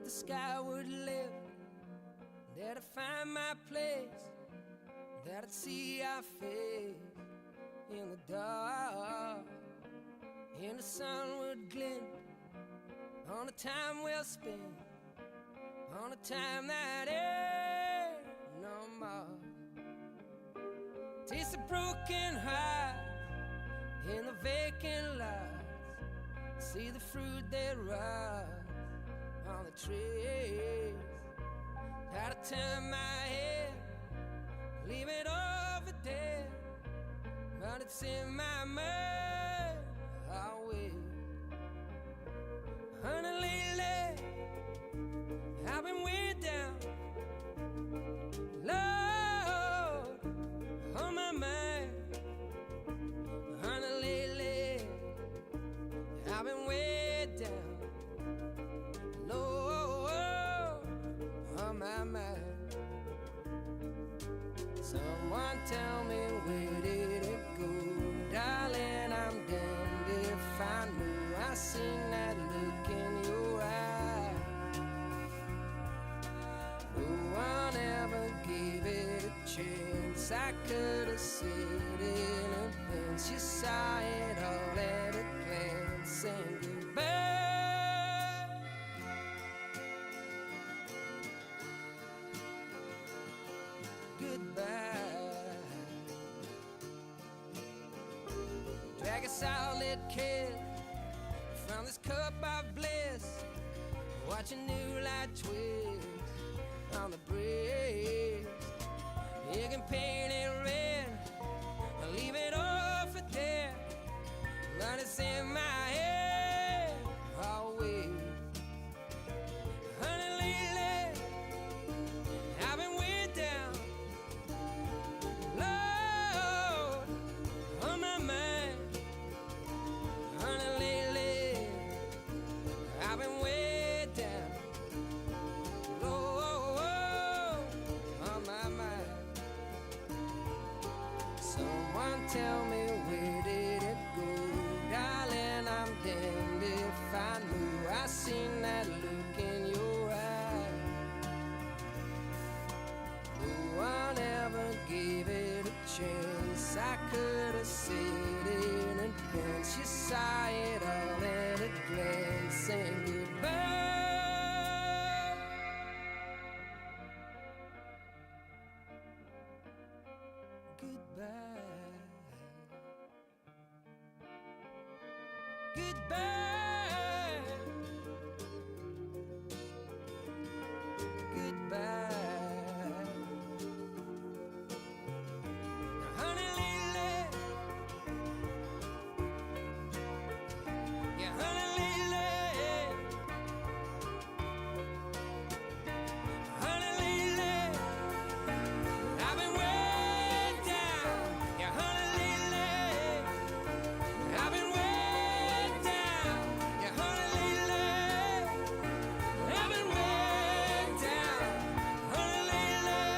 that the sky would lift, that I'd find my place, that I'd see our face in the dark, and the sun would glint on the time well spent, on the time that ain't no more. Taste the broken heart in the vacant lots, see the fruit that rot on the trees. How to turn my head, leave it over there, but it's in my mind always. Honey, lately I've been way down, Lord, on my mind. Honey, lately I've been way down, Lord, on my mind. Someone tell me, where did it go? Darling, I'm damned if I knew. I seen that look in your eye. No one ever gave it a chance. I could have said it in advance. You saw it all at a glance. Saying goodbye, goodbye. Drag a solid kid from this cup of bliss, watch a new light twist on the breeze. You can paint it red, leave it all for there, but it's in my head always. Honey, lately I've been way down, Lord, on my mind. Honey, lately I've been way down, Lord, on my mind. Someone tell me, where did it go? Darling, I'm damned if I knew. I seen that look in your eye. No one ever gave it a chance. I could have said it in advance. You saw it all at a glance. Saying goodbye, goodbye, goodbye, goodbye. Honey, lately, yeah, honey, lately, honey, lately I've been way down, yeah, honey, lately I've been way down, yeah, honey, lately I've been way down, honey, lately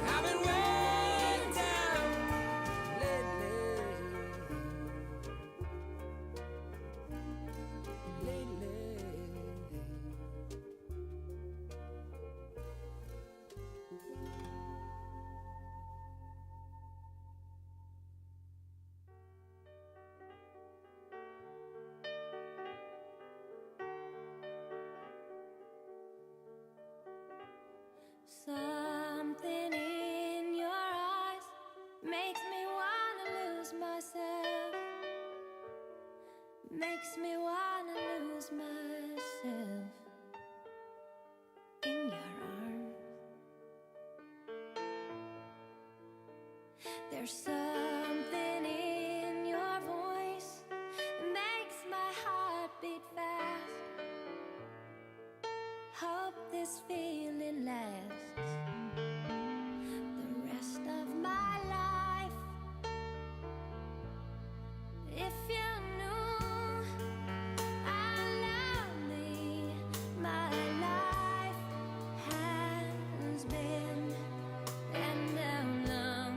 I've been way down lately. Something in your eyes makes me wanna lose myself. Makes me wanna lose myself in your arms. There's something in your voice that makes my heart beat fast. Hope this feeling lasts the rest of my life. If you knew how lonely my life has been, and how long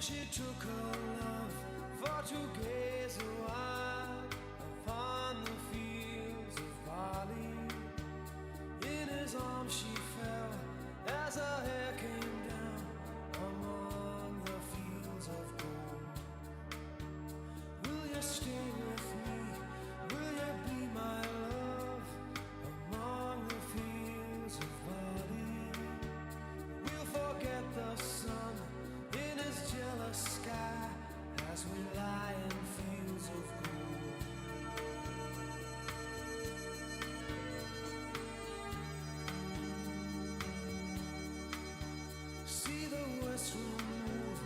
she took her love for to gaze a while upon the fields of barley. In his arms she fell as her hair came down among the fields of gold. Will you stay with me? Will you be my love among the fields of barley? We'll forget the sun in his jealous sky as we lie in fields of gold. See the west wind move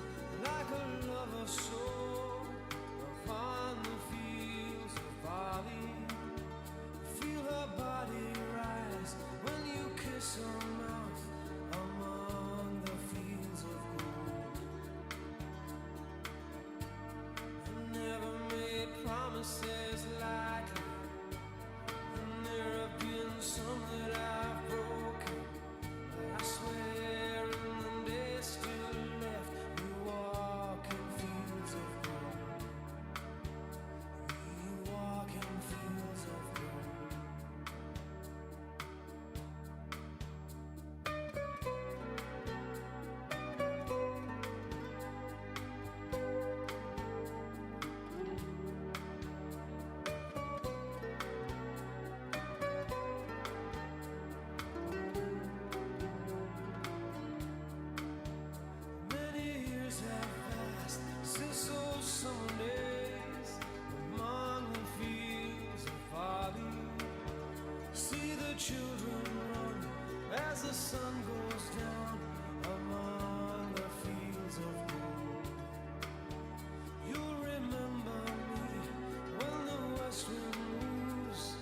like a lover soul upon the fields of barley. Feel her body rise when you kiss her mouth among the fields of gold. I never made promises lightly, and there have been some that I've broken. But I swear in the days still left, we walk in fields of gold. We walk in fields of gold. Many years have passed since those summer days among the fields of barley. See the children run as the sun goes down among the fields of gold. You'll remember me when the west wind moves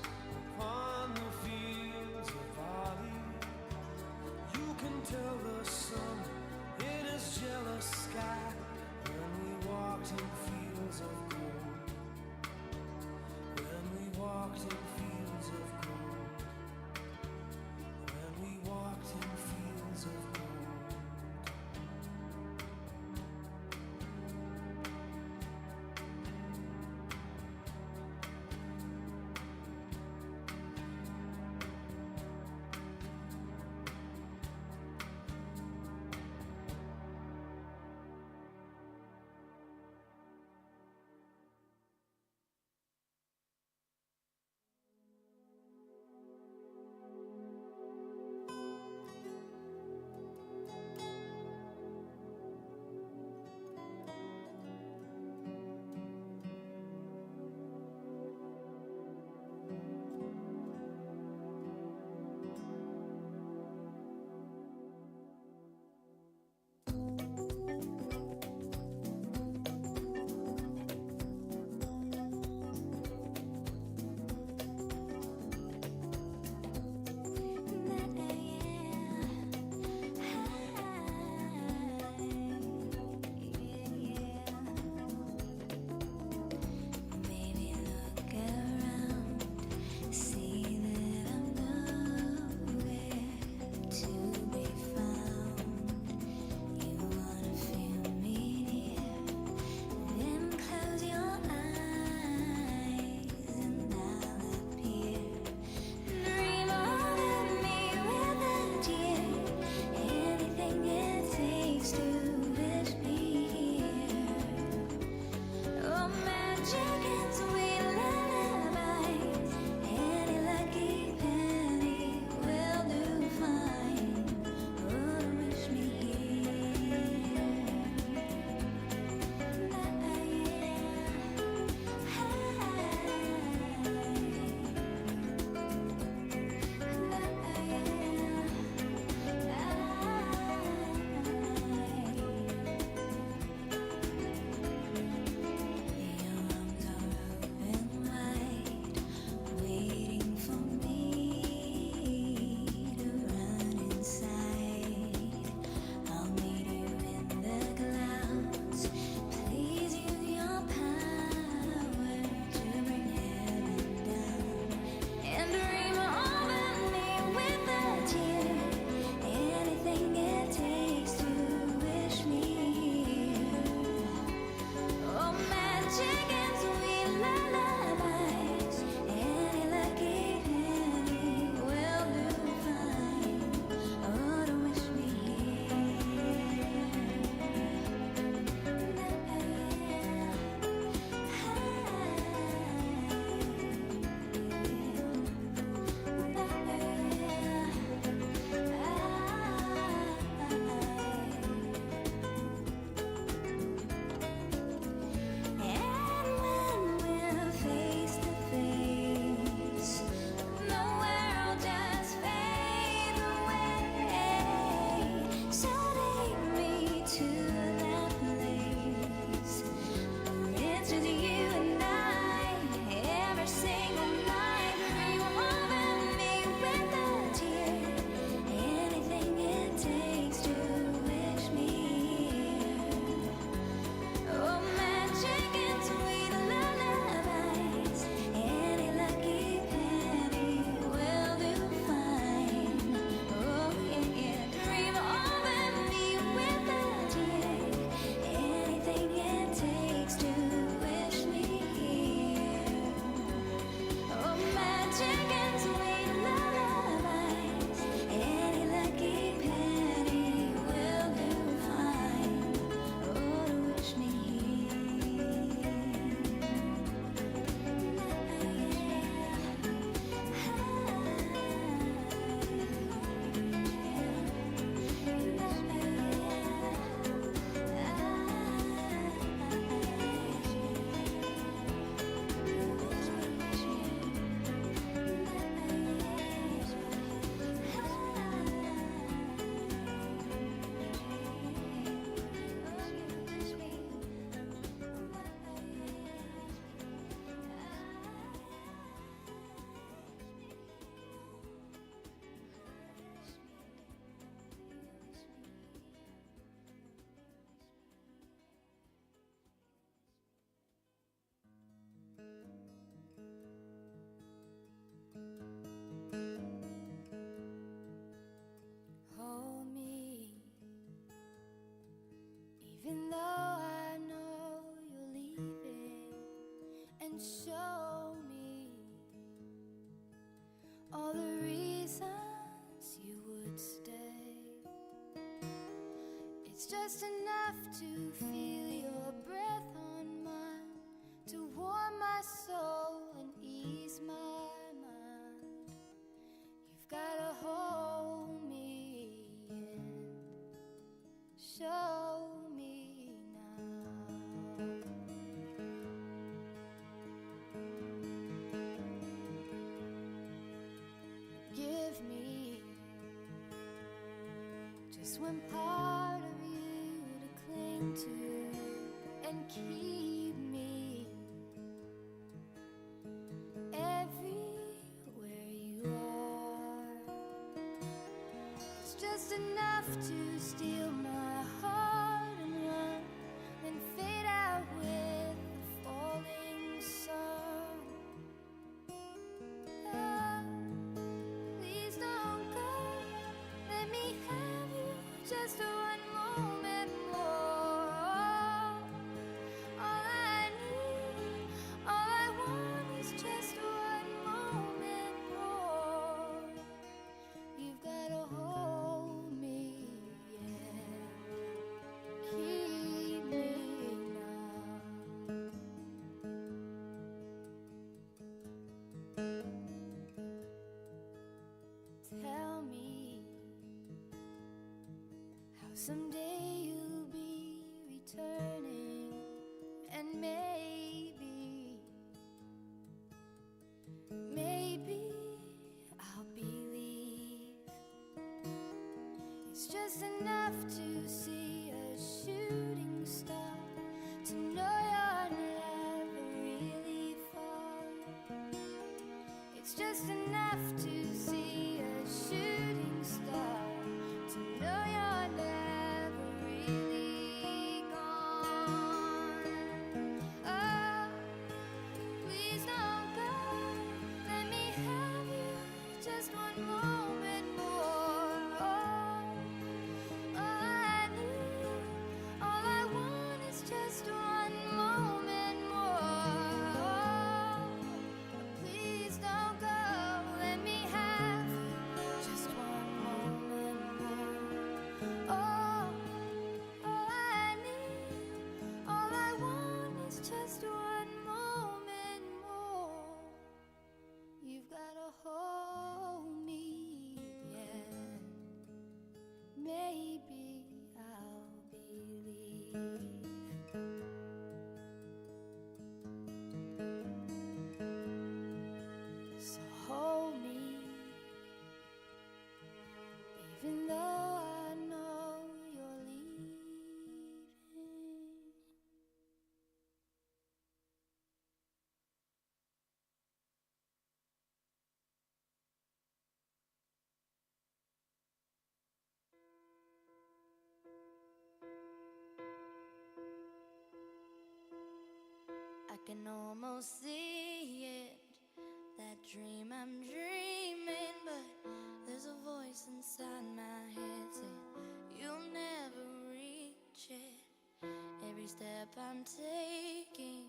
upon the fields of barley. You can tell the sun in his jealous sky when we walked in fields of gold. When we walked in fields of gold. When we walked in fields of gold. show me all the reasons you would stay. It's just enough to feel your breath on mine, to warm my soul and ease my mind. You've gotta hold me and show me now. Give me just one part of you to cling to and keep me everywhere you are. It's just enough to steal my heart and run, then fade out with the falling sun. Ah, please don't go, let me have you just one moment more. All I need, all I want is just one moment more. You've gotta hold me and keep me now. Tell me how someday you'll be returning, and maybe I'll believe. It's just enough to see a shooting star, to know you're never really far. It's just enough to see a shooting star, to know you're never really gone. Oh, please don't go, let me have you just one moment more. All I need, all I want is just one moment more. Please don't go, let me have just one moment more. All I need, all I want is just one moment more. You've gotta hold me and maybe I'll believe. So hold me, even though I know you're leaving. I can almost see it, that dream I'm dreaming, but there's a voice inside my head saying you'll never reach it. Every step I'm taking,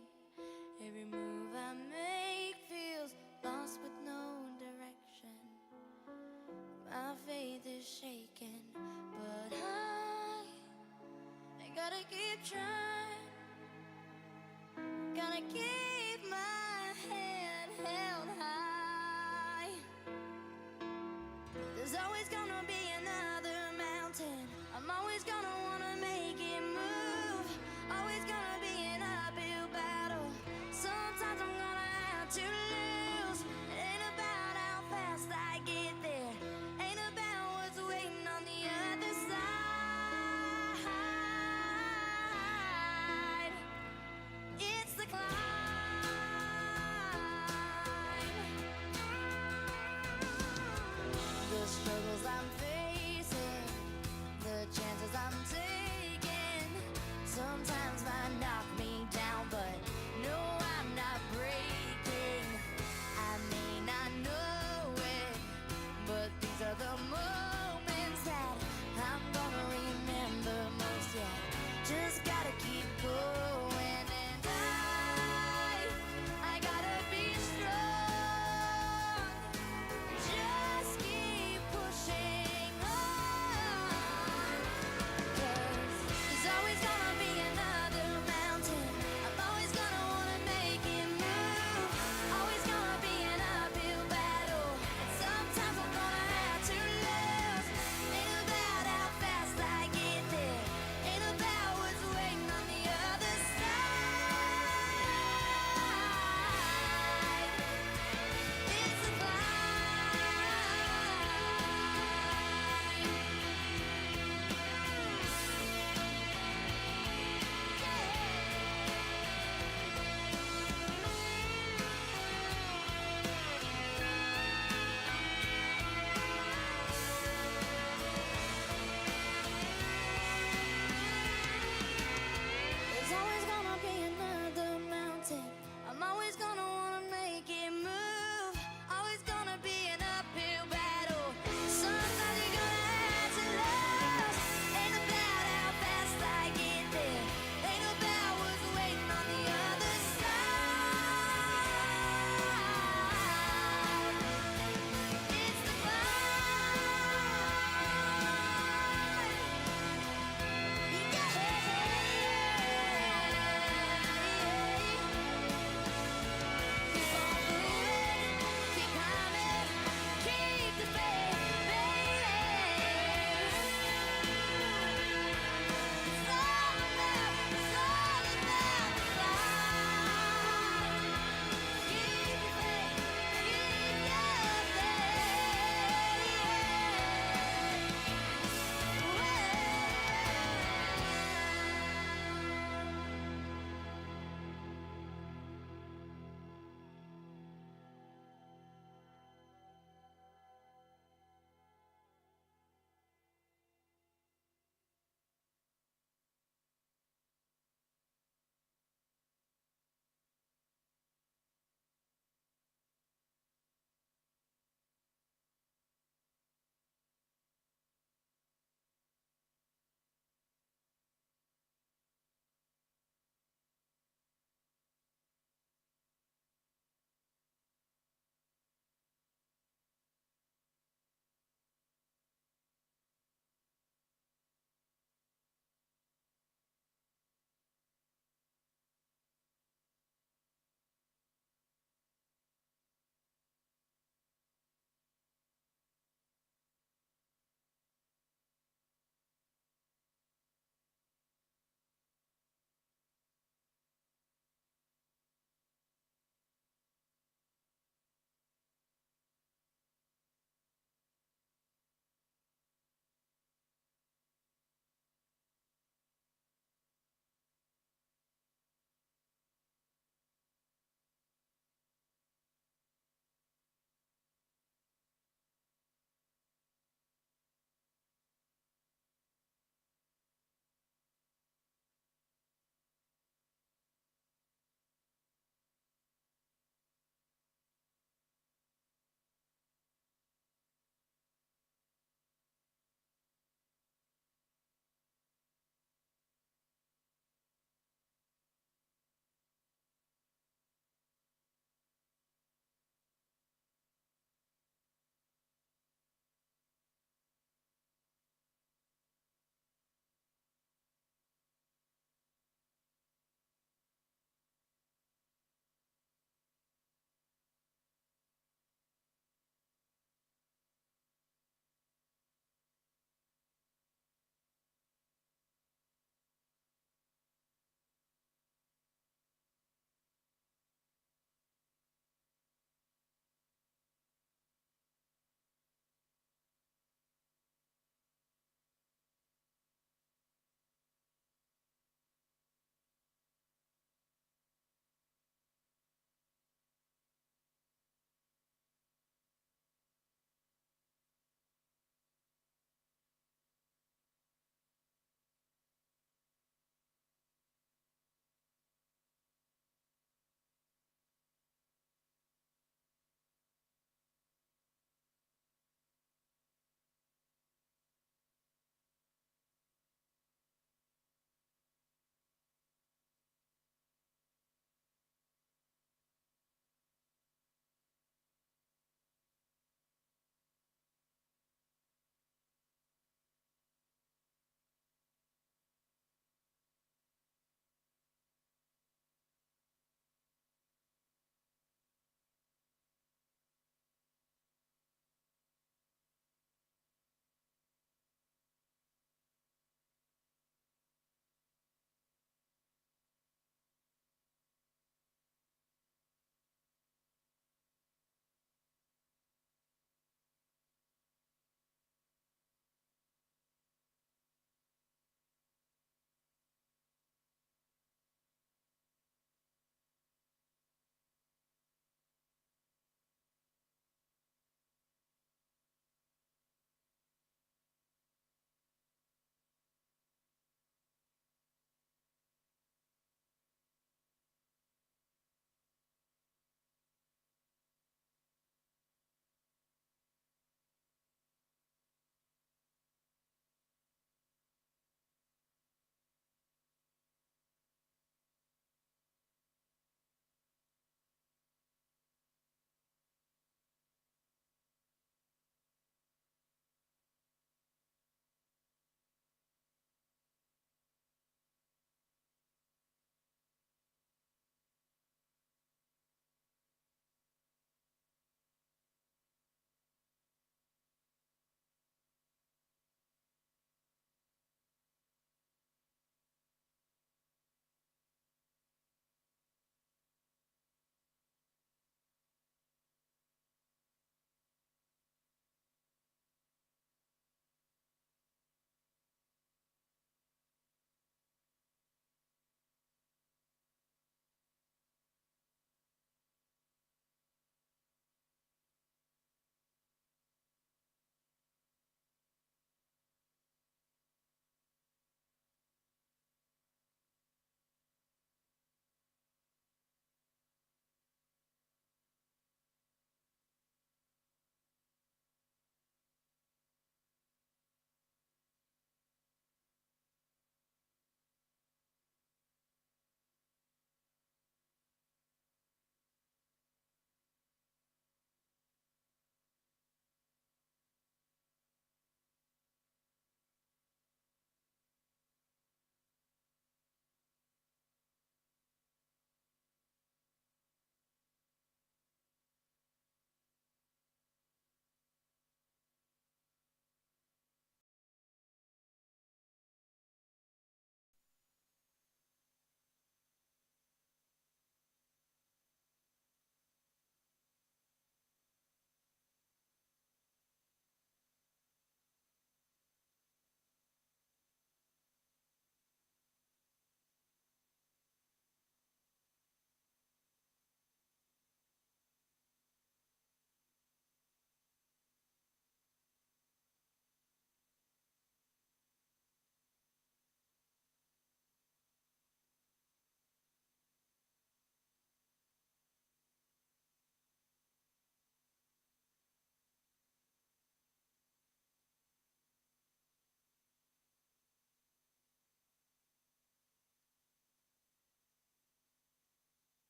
every move I make feels lost with no direction. My faith is shaken, but I gotta keep trying. Gotta keep my head held high. There's always gonna be another mountain. I'm always gonna wanna make it move. Always gonna be an uphill battle. Sometimes I'm gonna have to lose. It ain't about how fast I get there. Ain't about what's waiting on the other side. It's the climb. The struggles I'm facing, the chances I'm taking, sometimes find out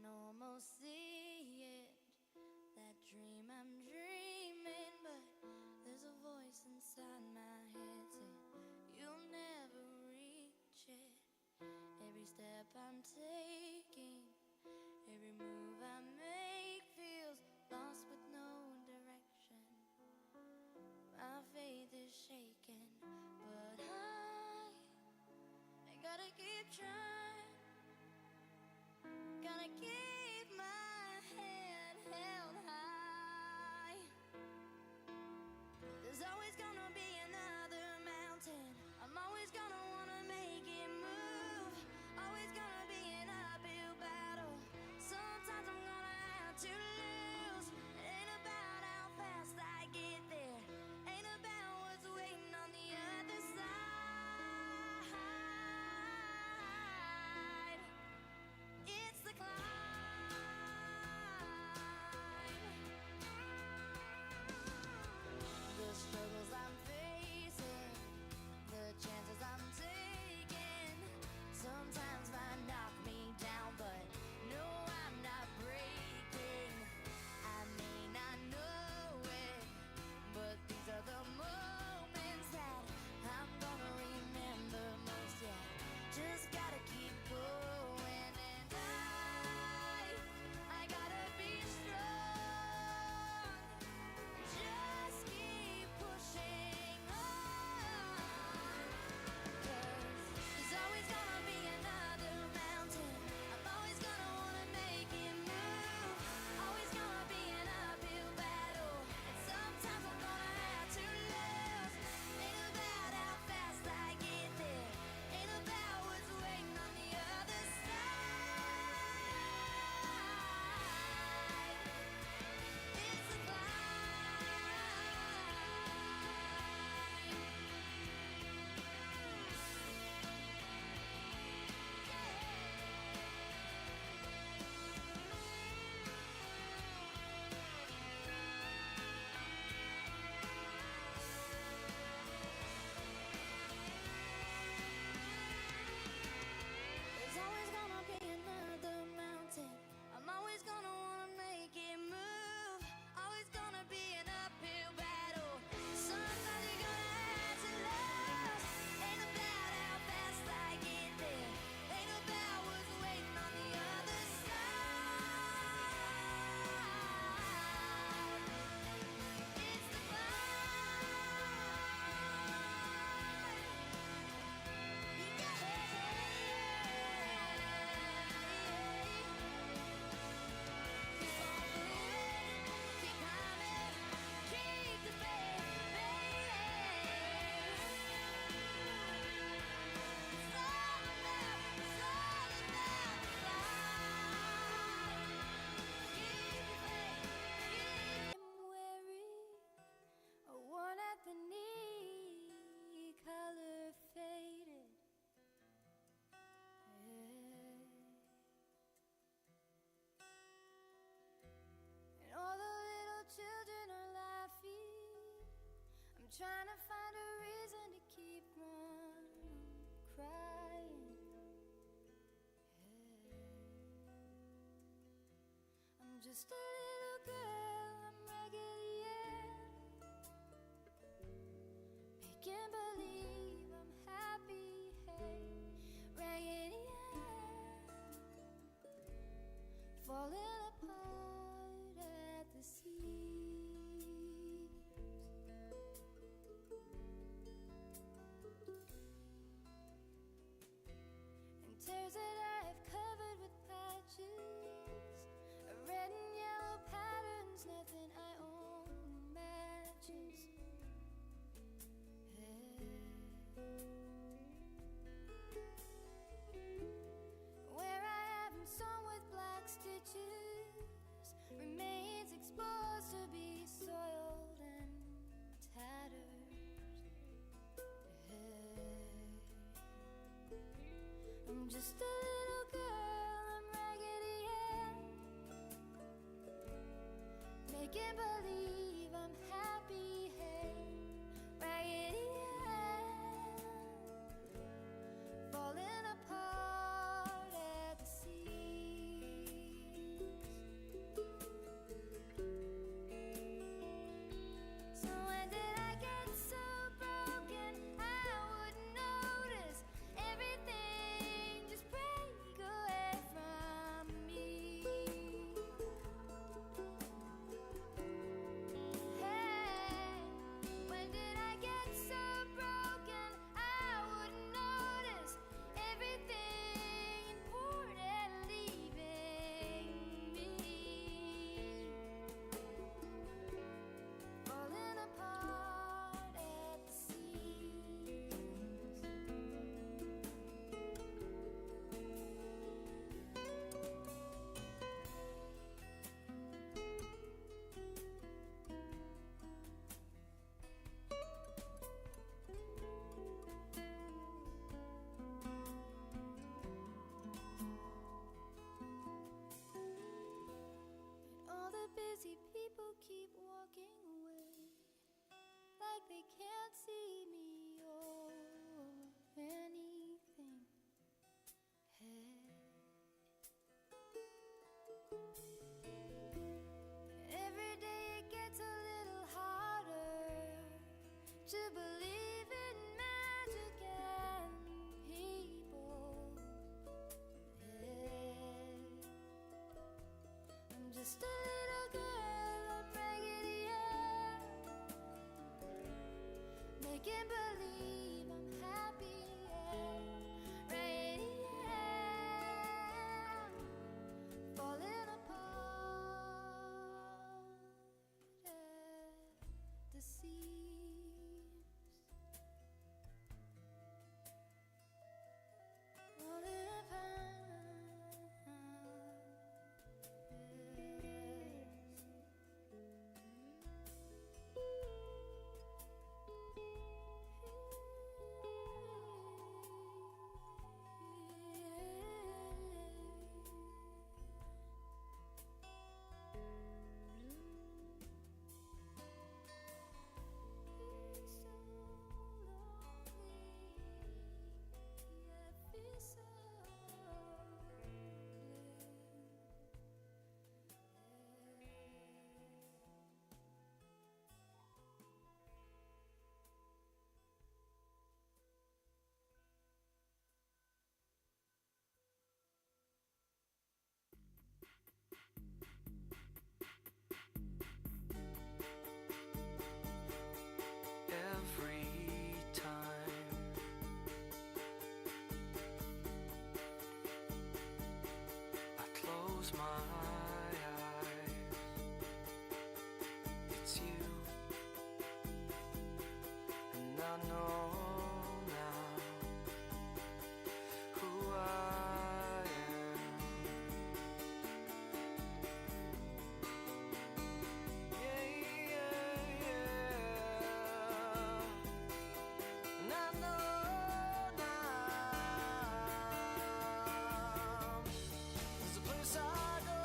can almost see it, that dream I'm dreaming, but there's a voice inside my head saying you'll never reach it. Every step I'm taking, every move I make feels lost with no direction. My faith is shaken, but I gotta keep trying. Gotta keep my head held high. There's always gonna be another mountain. I'm always gonna wanna make it move. Always gonna be an uphill battle. Sometimes I'm gonna have to lose. It ain't about how fast I get there. Ain't about what's waiting on the other side. It's the climb. The struggles I'm facing, the chances I'm taking, sometimes might knock me down, but no, I'm not breaking. I may not know it, but these are the moments that I'm gonna remember most. Yeah, just gotta keep going, and I gotta be strong. Just keep pushing on, 'cause there's always gonna be another mountain. I'm always gonna wanna make it move. Always gonna be an uphill battle, and sometimes I'm gonna have to lose. Ain't about how fast I get there. Ain't about what's waiting on the other side. It's a There's always gonna be another mountain. I'm always gonna wanna make it move. Always gonna be an uphill battle. Sometimes you're gonna have to lose. Ain't about how fast I get there. Ain't about what's waiting on the other side. It's the worn at the knee, color faded. And all the little children are laughing. I'm trying to find a reason to keep from crying. I'm just a little girl, I'm Raggedy Ann. Can't believe I'm happy, hey, Raggedy Ann. Falling apart at the seams. And tears that I've covered with patches of red and yellow patterns, nothing I own matches. Where I haven't sewn with black stitches remains exposed to be soiled and tattered. I'm just a little girl, I'm Raggedy Ann. Making believe I'm happy, hey, Raggedy Ann. Falling apart at the seams. close my eyes, it's you, and I know now who I am. Yeah, yeah, yeah. And I know now there's a place I go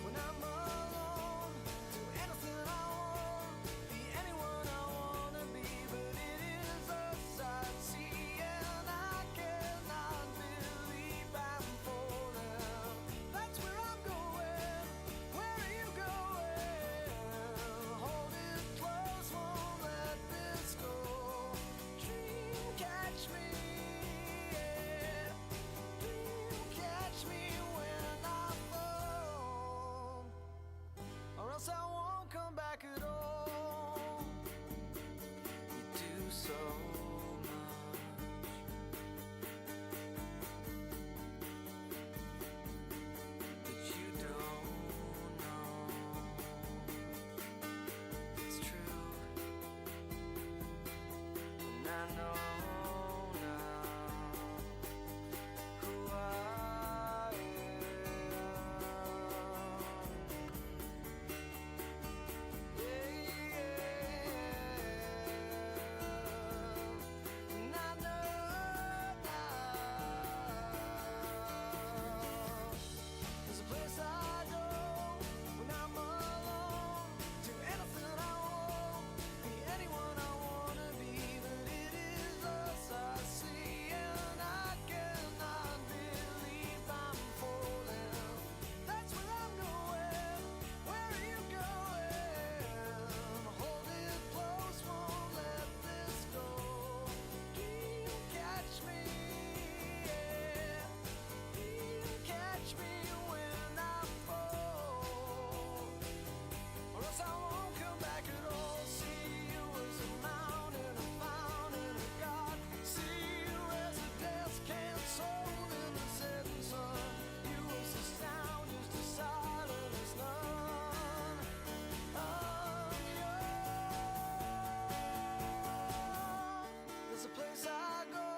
when I'm alone. Do anything I want, be anyone I wanna be, but it is us I see, and I cannot believe I'm falling. That's where I'm going. Where are you going? Hold it close, won't let this go. Dream catch me, yeah. Dream catch me when I fall, or else I won't come back at all. You do so much, but you don't know it's true, and I know now who I am. Yeah, yeah. And I know now there's a place I go when I'm alone. Do anything I want, be anyone I wanna be, but it is us I see, and I cannot believe I'm falling. That's where I'm going. Where are you going? Hold it close, won't let this go. Dream catch me, yeah. Dream catch me when I fall, or else I won't come back at all. See you as a mountain, a fountain, a god. See you as a death can't soul in the setting sun. You as a sound, just as silent as none. I'm yours. There's a place I go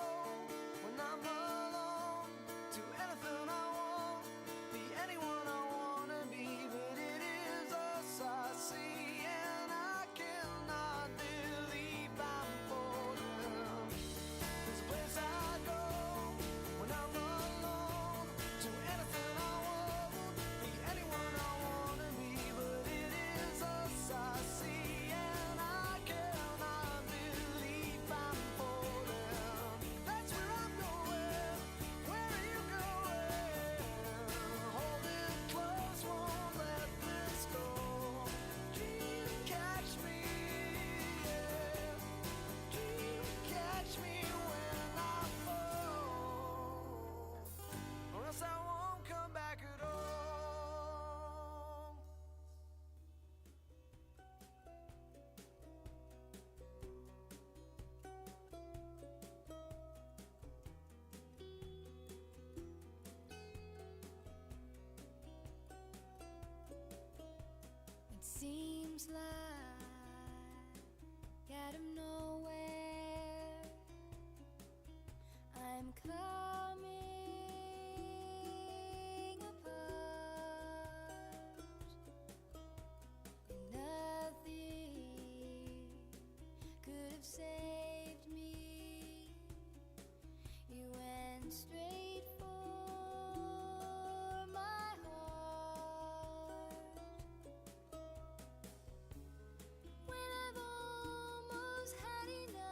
when I'm alone. Do anything I want, be anyone I wanna be, but it is us I see, and I cannot believe I'm falling. There's a place I go when I'm alone. Do anything I want, be anyone I wanna be, but it is us I see, and I cannot believe I'm falling. That's where I'm going. Where are you going? Hold it close, won't let this go. Dream catch me, yeah. Dream catch me when I fall, or else I won't come back at all. It seems like out of nowhere I'm coming apart, and nothing could have saved me. You went straight for my heart when I've almost had enough.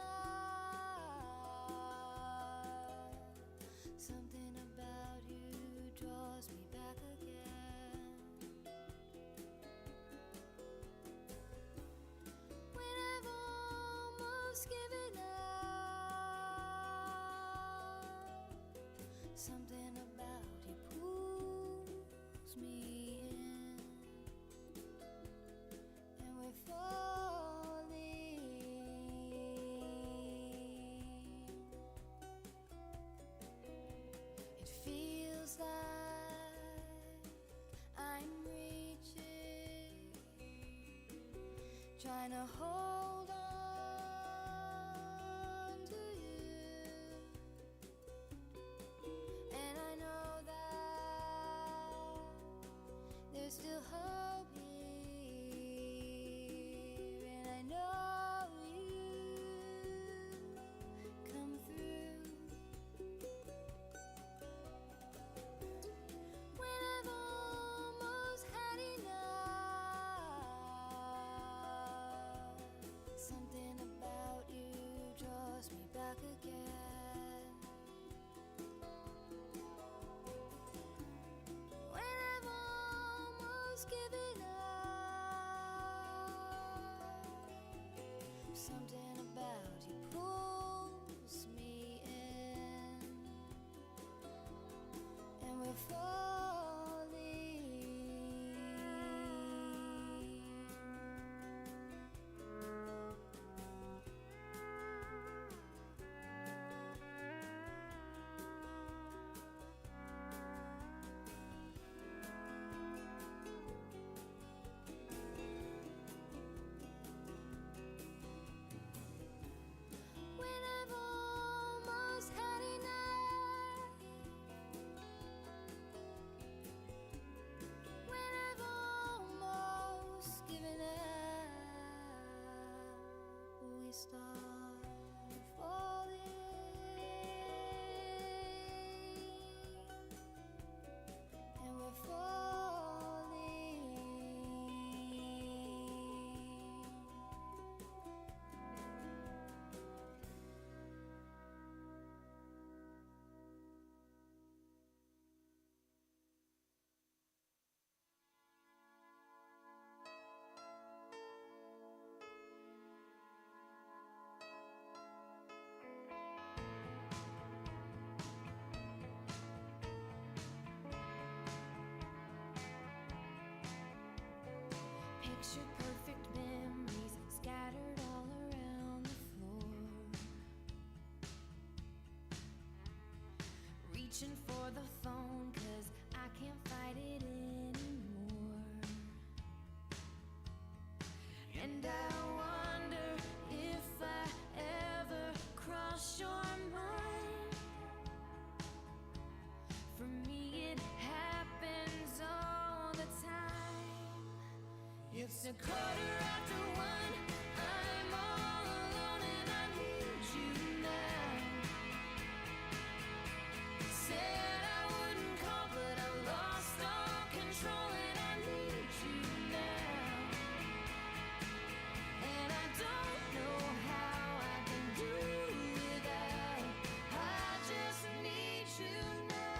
trying to hold on to you, and I know that there's still hope here, and I know you come through. When I've almost had enough, something about you draws me back again. When I've almost given up, something about you pulls me in, and we're falling. When I've almost had enough, when I've almost given up, we start falling, and we're falling. Picture perfect memories scattered all around the floor. Reaching for the phone 'cause I can't fight it anymore. And I wonder if I ever cross your mind. For me it happens all the time. It's a quarter after one. I'm all alone and I need you now. Said I wouldn't call, but I lost all control and I need you now. And I don't know how I can do without. I just need you now.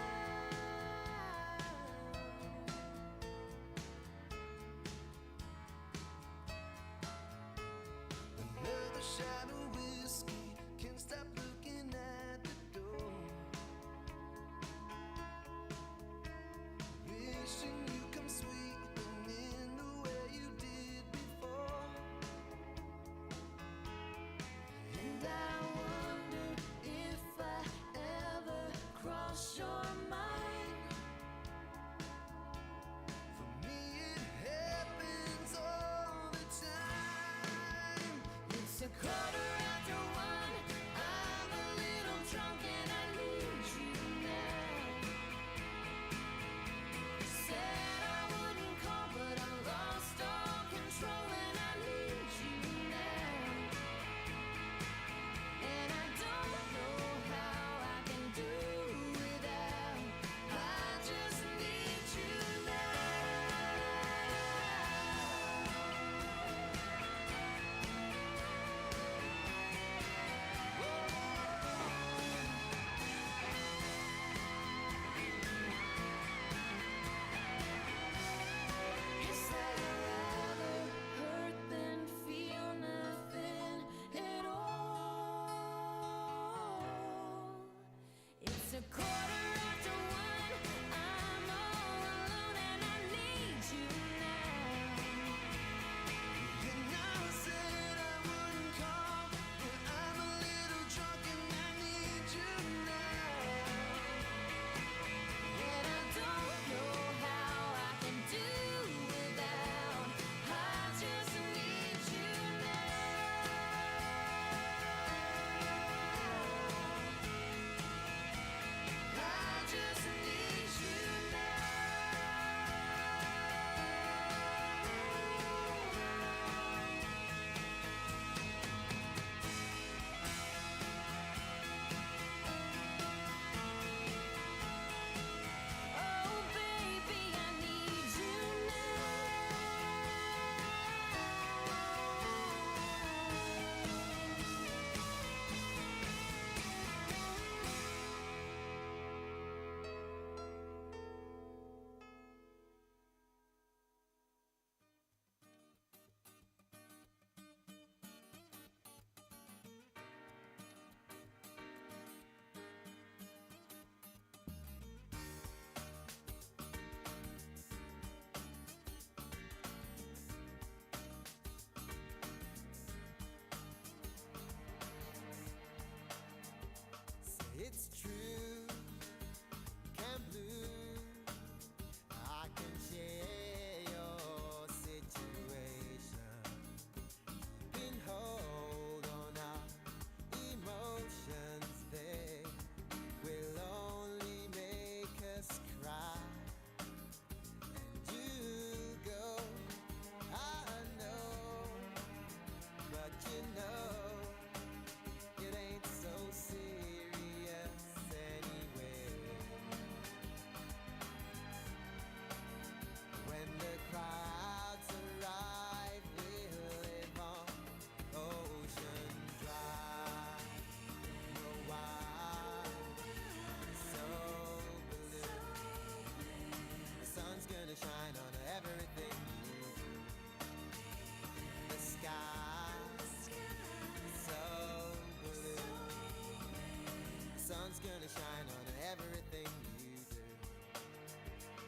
light's gonna shine on everything you do.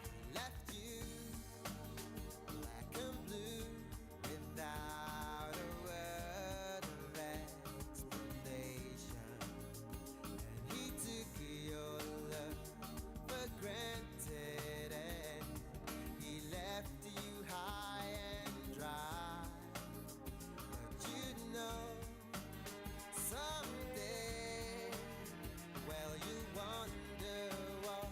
He left you black and blue without a word of explanation. And he took your love for granted, and he left you high and dry. But you know someday, well, you wonder what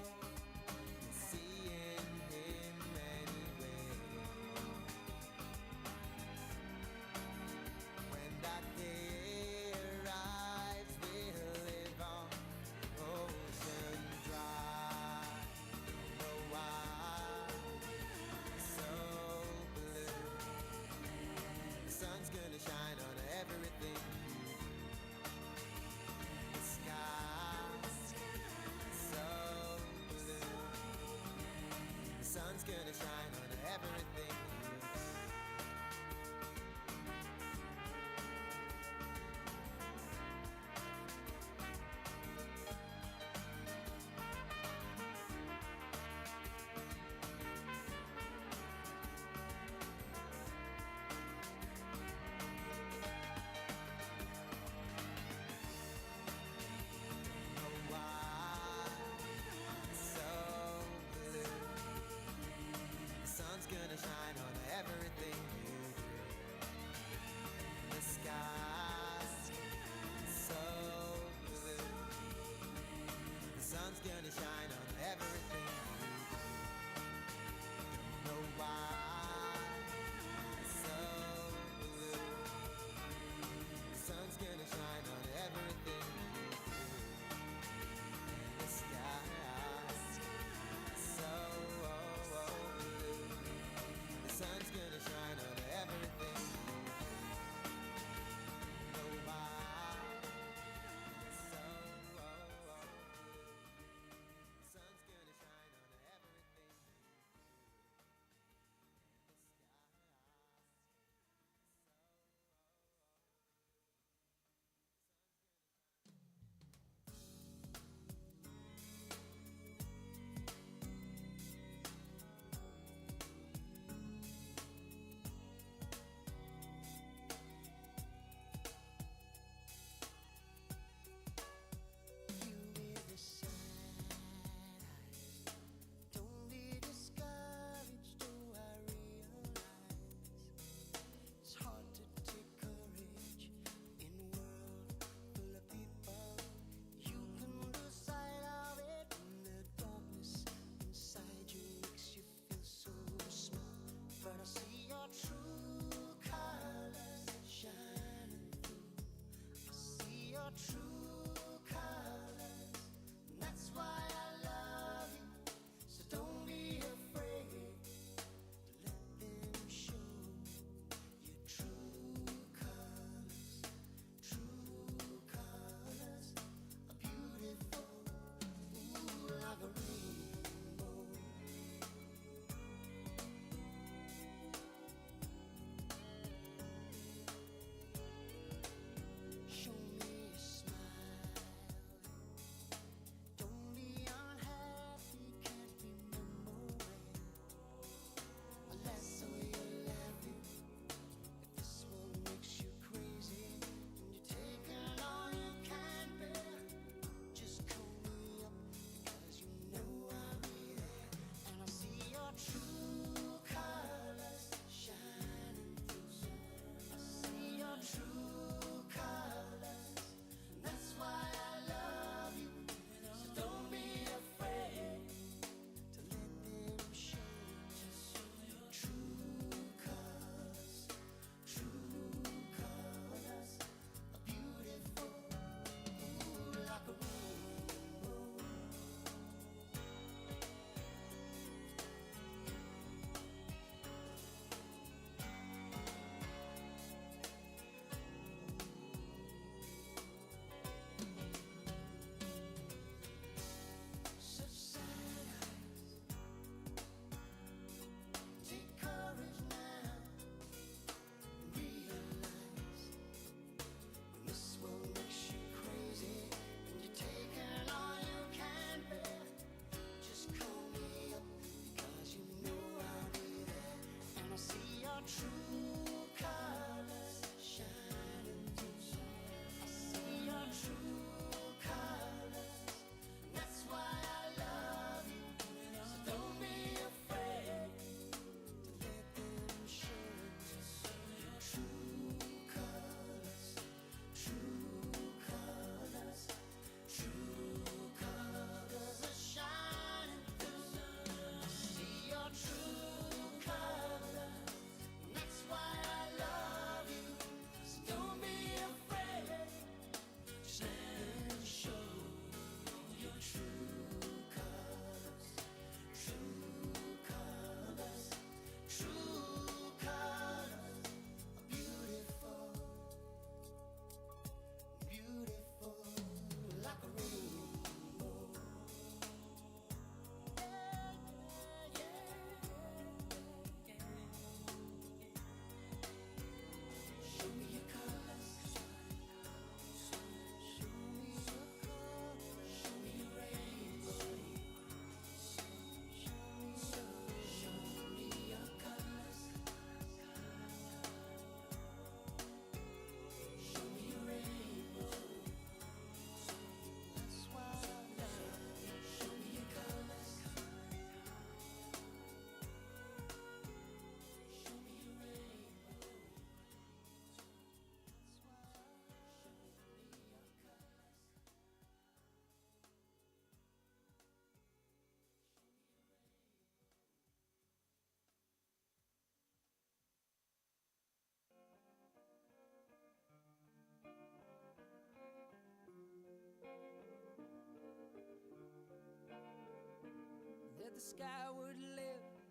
skyward lift,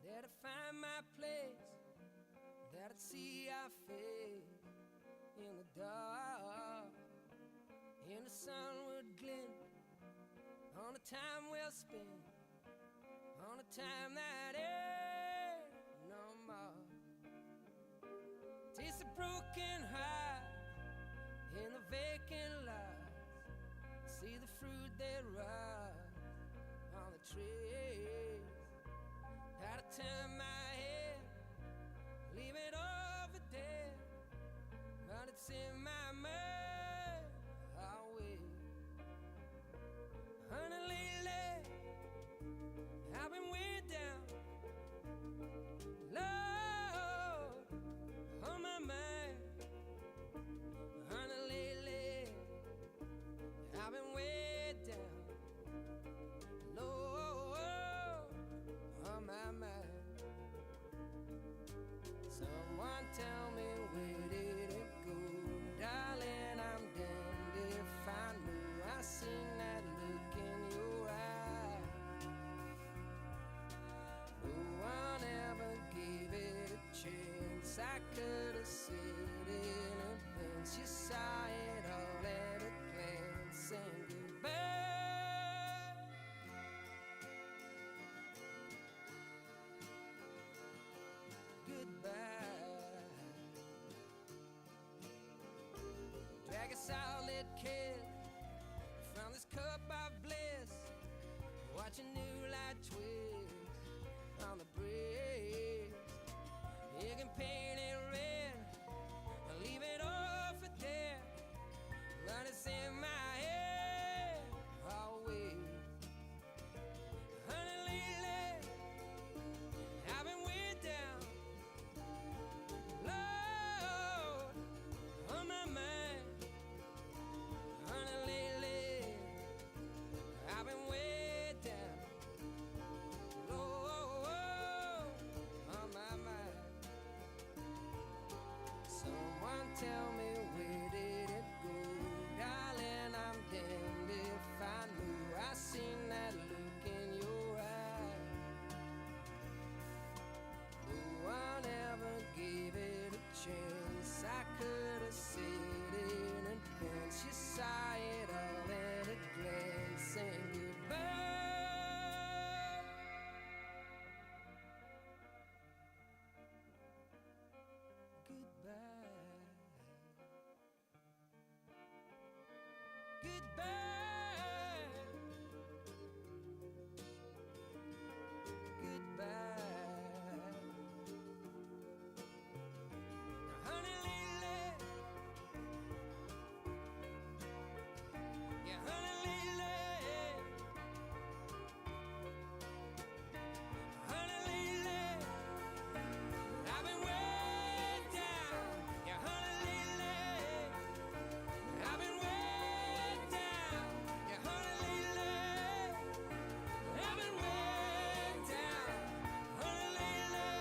that I'd find my place, that I'd see our face in the dark, and the sun would glint on a time well spent, on a time that ain't no more. Taste the broken heart in the vacant lots, see the fruit that rot on the trees. How to turn my head, leave it over there, but it's in my mind always. Honey, lately I've been way down, Lord, on my mind. Honey, lately I've been way down, Lord, on my mind. Someone tell me, where did it go? Darling, I'm damned if I knew. I seen that look in your eye. No one ever gave it a chance. I could have said it in advance. You saw it all at a glance. Saying goodbye, goodbye. Drag a solid kid from this cup of bliss, watch a new light twist on the breeze. You can paint it red, leave it all for there, but it's in my head always. Honey, lately I've been way down, Lord, on my mind. Honey, lately I've been way down, Lord, on my mind. Someone tell me, where did it go? Darling, I'm damned if I knew. I seen that look in your eye. No one ever gave it a chance. I could have said it in advance. You saw it all at a glance. Saying goodbye, goodbye, goodbye, goodbye. Now, honey, lately, yeah, honey, lately, honey, lately, I've been way down, yeah, honey, lately, I've been way down, yeah, honey, lately, I've been way down, honey, lately,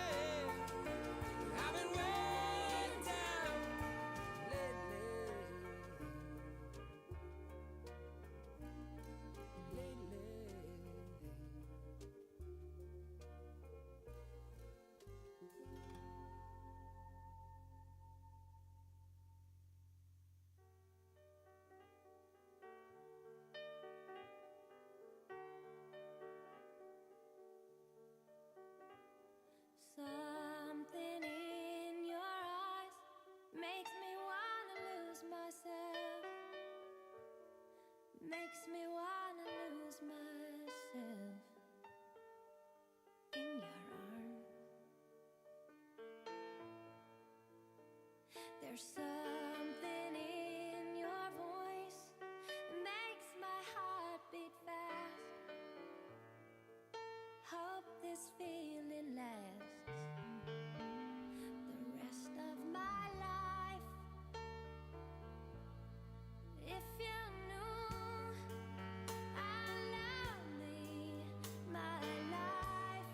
I've been way down lately. Something in your eyes makes me wanna lose myself. Makes me wanna lose myself in your arms. There's something in your voice that makes my heart beat fast. Hope this feeling lasts the rest of my life. If you knew how lonely my life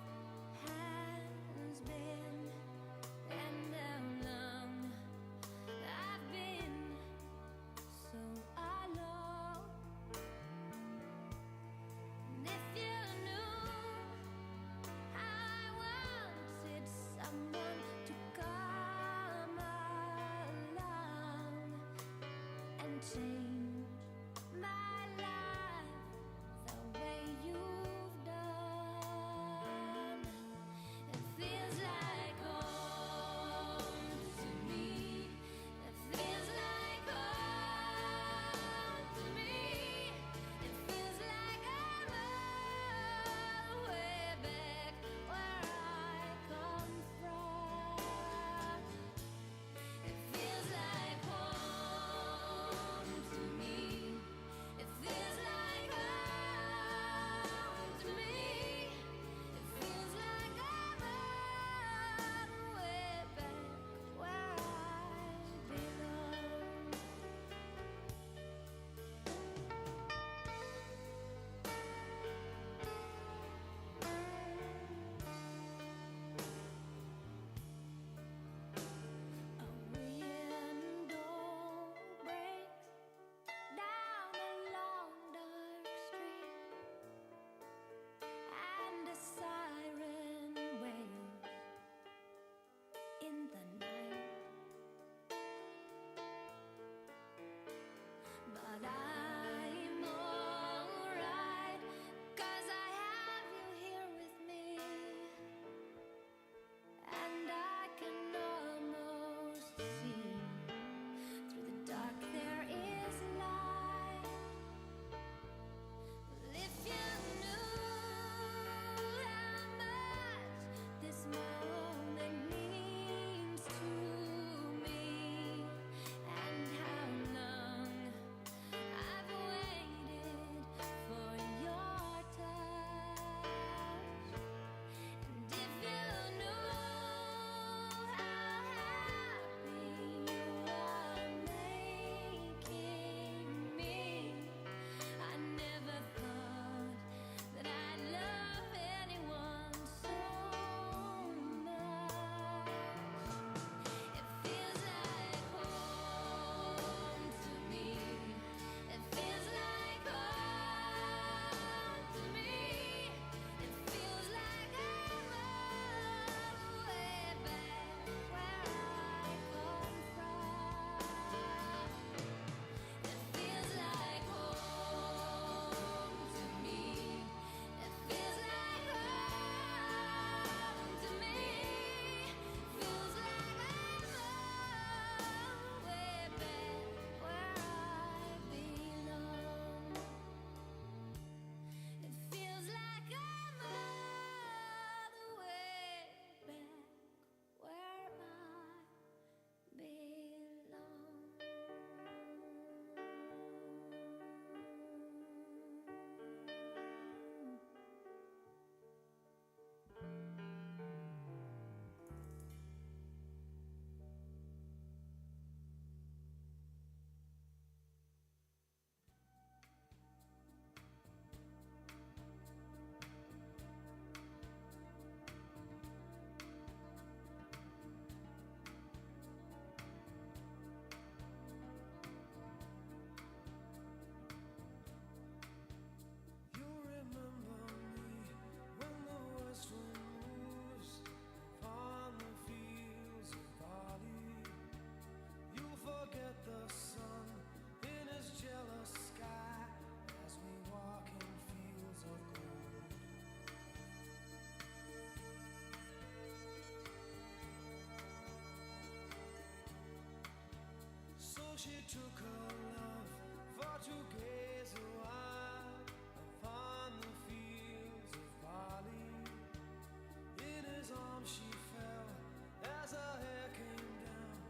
has been, and how long she took her love for to gaze a while upon the fields of barley. In his arms she fell as her hair came down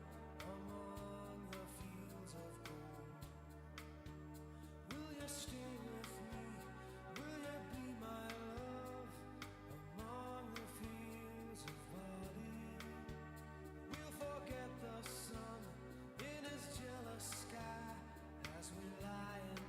among the fields of gold. Will you stay with me? Will you be my love among the fields of barley? We'll forget the sun in his jealous sky as we lie and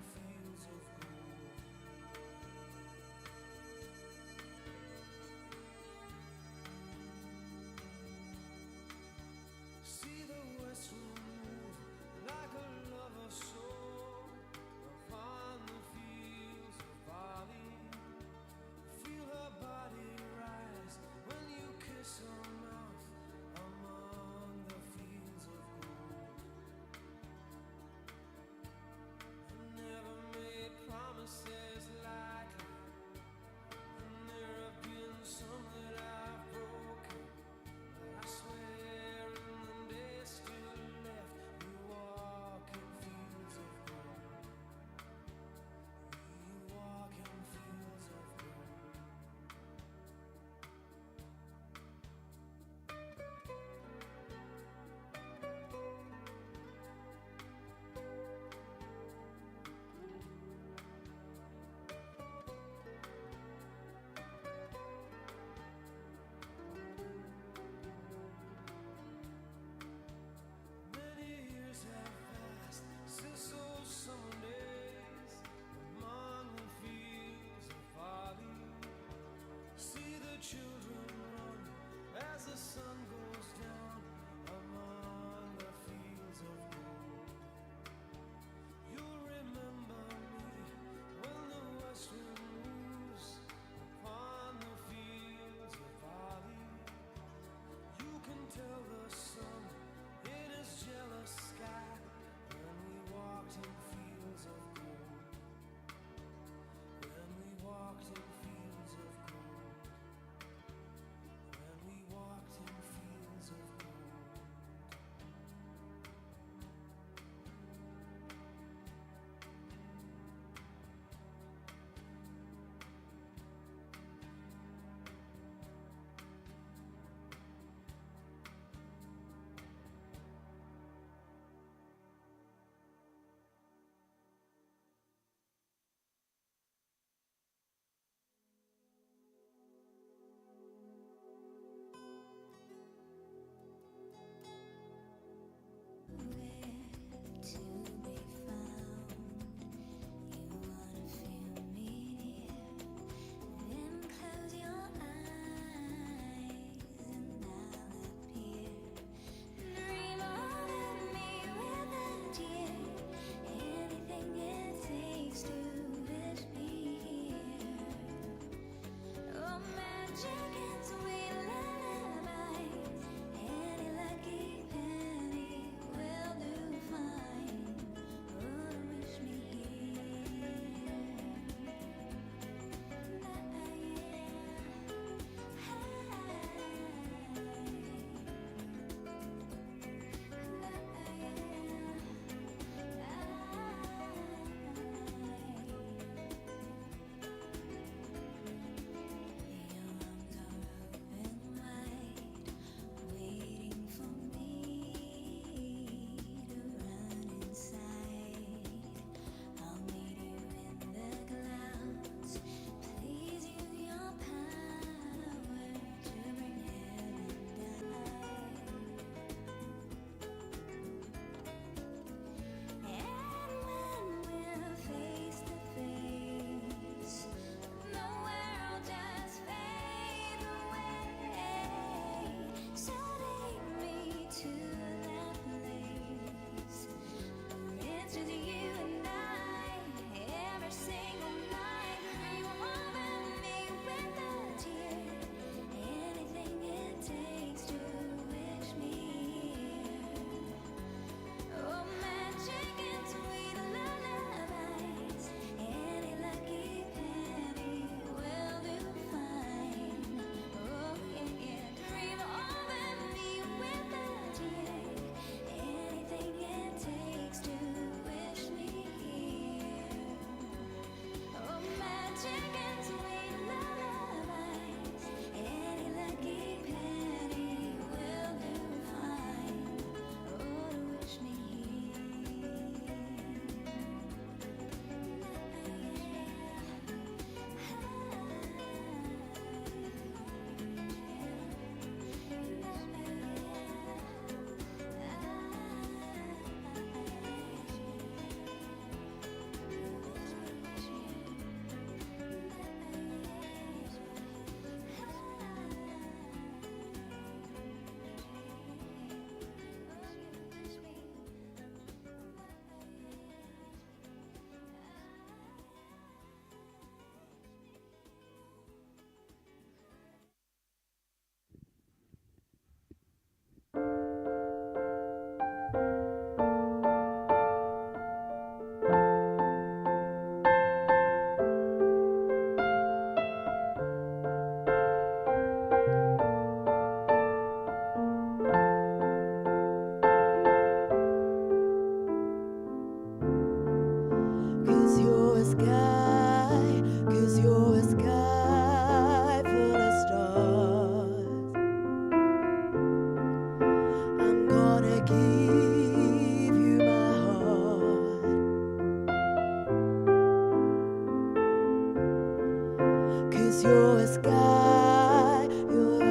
'Cause you're a sky full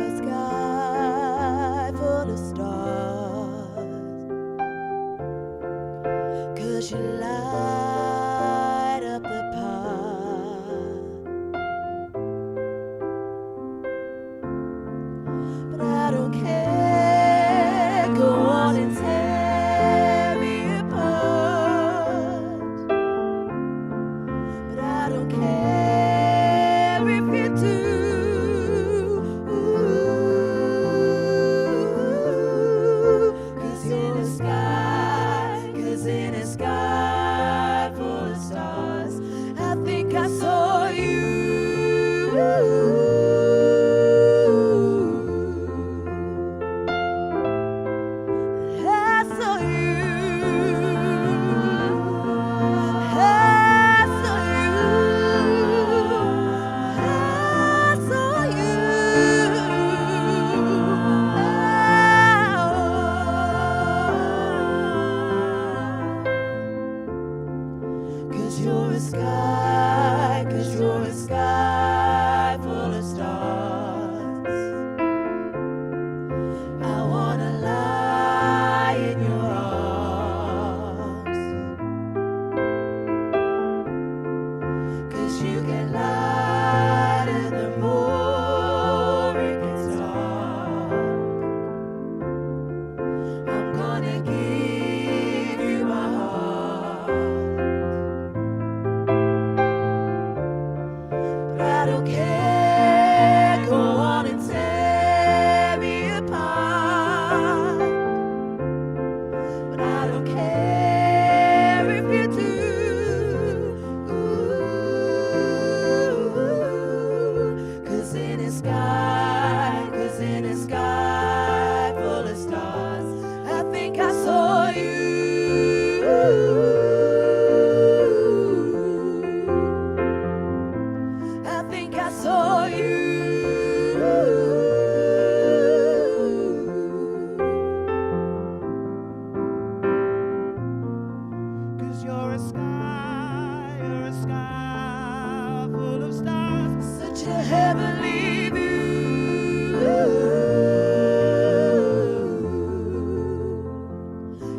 of stars. 'Cause you light up the path. But I don't care, go on and tear me apart. But I don't care if you do. 'Cause you're a sky, 'cause in a sky full of stars, I think I saw you. I saw you. I saw you. I saw you. 'Cause you're a sky, 'cause you're a sky full of stars. I wanna lie in your arms. 'Cause you get lighter the more it gets dark. I'm gonna give you my heart. But I don't care, go on and tear me apart. But I don't care if you do. 'Cause in a sky, 'cause in a sky full of stars, I think I saw you. I think I saw you. 'Cause you're a sky full of stars. Such a heavenly view.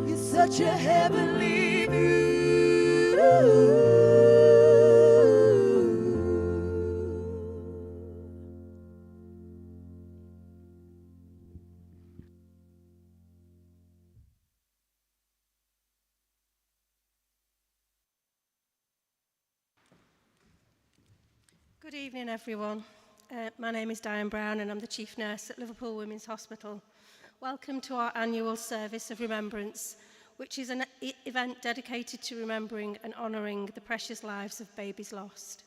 You're such a heavenly view. Good evening, everyone. My name is Diane Brown and I'm the Chief Nurse at Liverpool Women's Hospital. Welcome to our annual service of Remembrance, which is an event dedicated to remembering and honouring the precious lives of babies lost.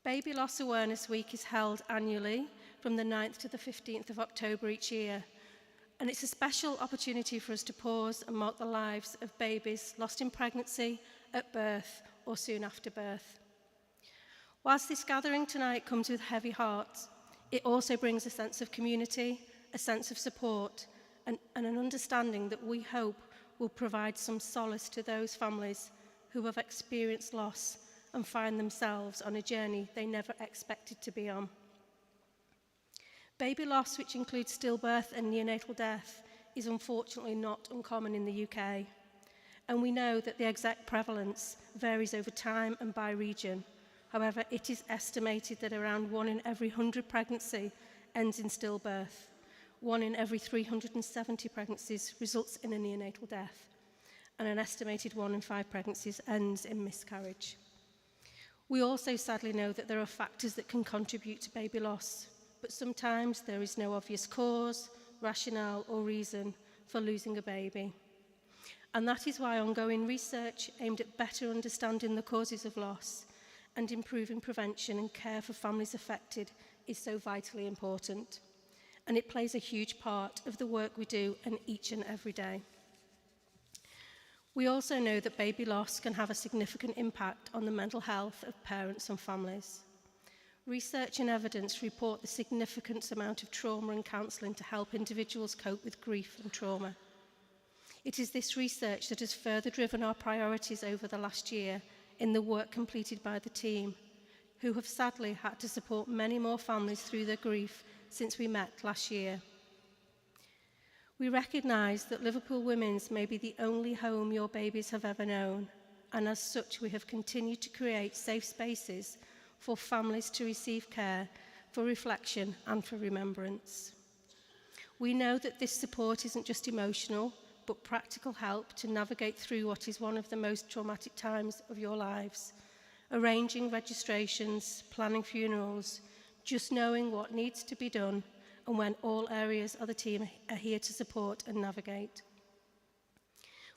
Baby Loss Awareness Week is held annually from the 9th to the 15th of October each year, and it's a special opportunity for us to pause and mark the lives of babies lost in pregnancy, at birth or soon after birth. Whilst this gathering tonight comes with heavy hearts, it also brings a sense of community, a sense of support, and an understanding that we hope will provide some solace to those families who have experienced loss and find themselves on a journey they never expected to be on. Baby loss, which includes stillbirth and neonatal death, is unfortunately not uncommon in the UK. And we know that the exact prevalence varies over time and by region. However, it is estimated that around 1 in every 100 pregnancy ends in stillbirth. 1 in every 370 pregnancies results in a neonatal death. And an estimated 1 in 5 pregnancies ends in miscarriage. We also sadly know that there are factors that can contribute to baby loss, but sometimes there is no obvious cause, rationale, or reason for losing a baby. And that is why ongoing research aimed at better understanding the causes of loss and improving prevention and care for families affected is so vitally important. And it plays a huge part of the work we do each and every day. We also know that baby loss can have a significant impact on the mental health of parents and families. Research and evidence report the significant amount of trauma and counselling to help individuals cope with grief and trauma. It is this research that has further driven our priorities over the last year in the work completed by the team who have sadly had to support many more families through their grief since we met last year. We recognise that Liverpool Women's may be the only home your babies have ever known, and as such we have continued to create safe spaces for families to receive care, for reflection and for remembrance. We know that this support isn't just emotional, but practical help to navigate through what is one of the most traumatic times of your lives. Arranging registrations, planning funerals, just knowing what needs to be done, and when all areas of the team are here to support and navigate.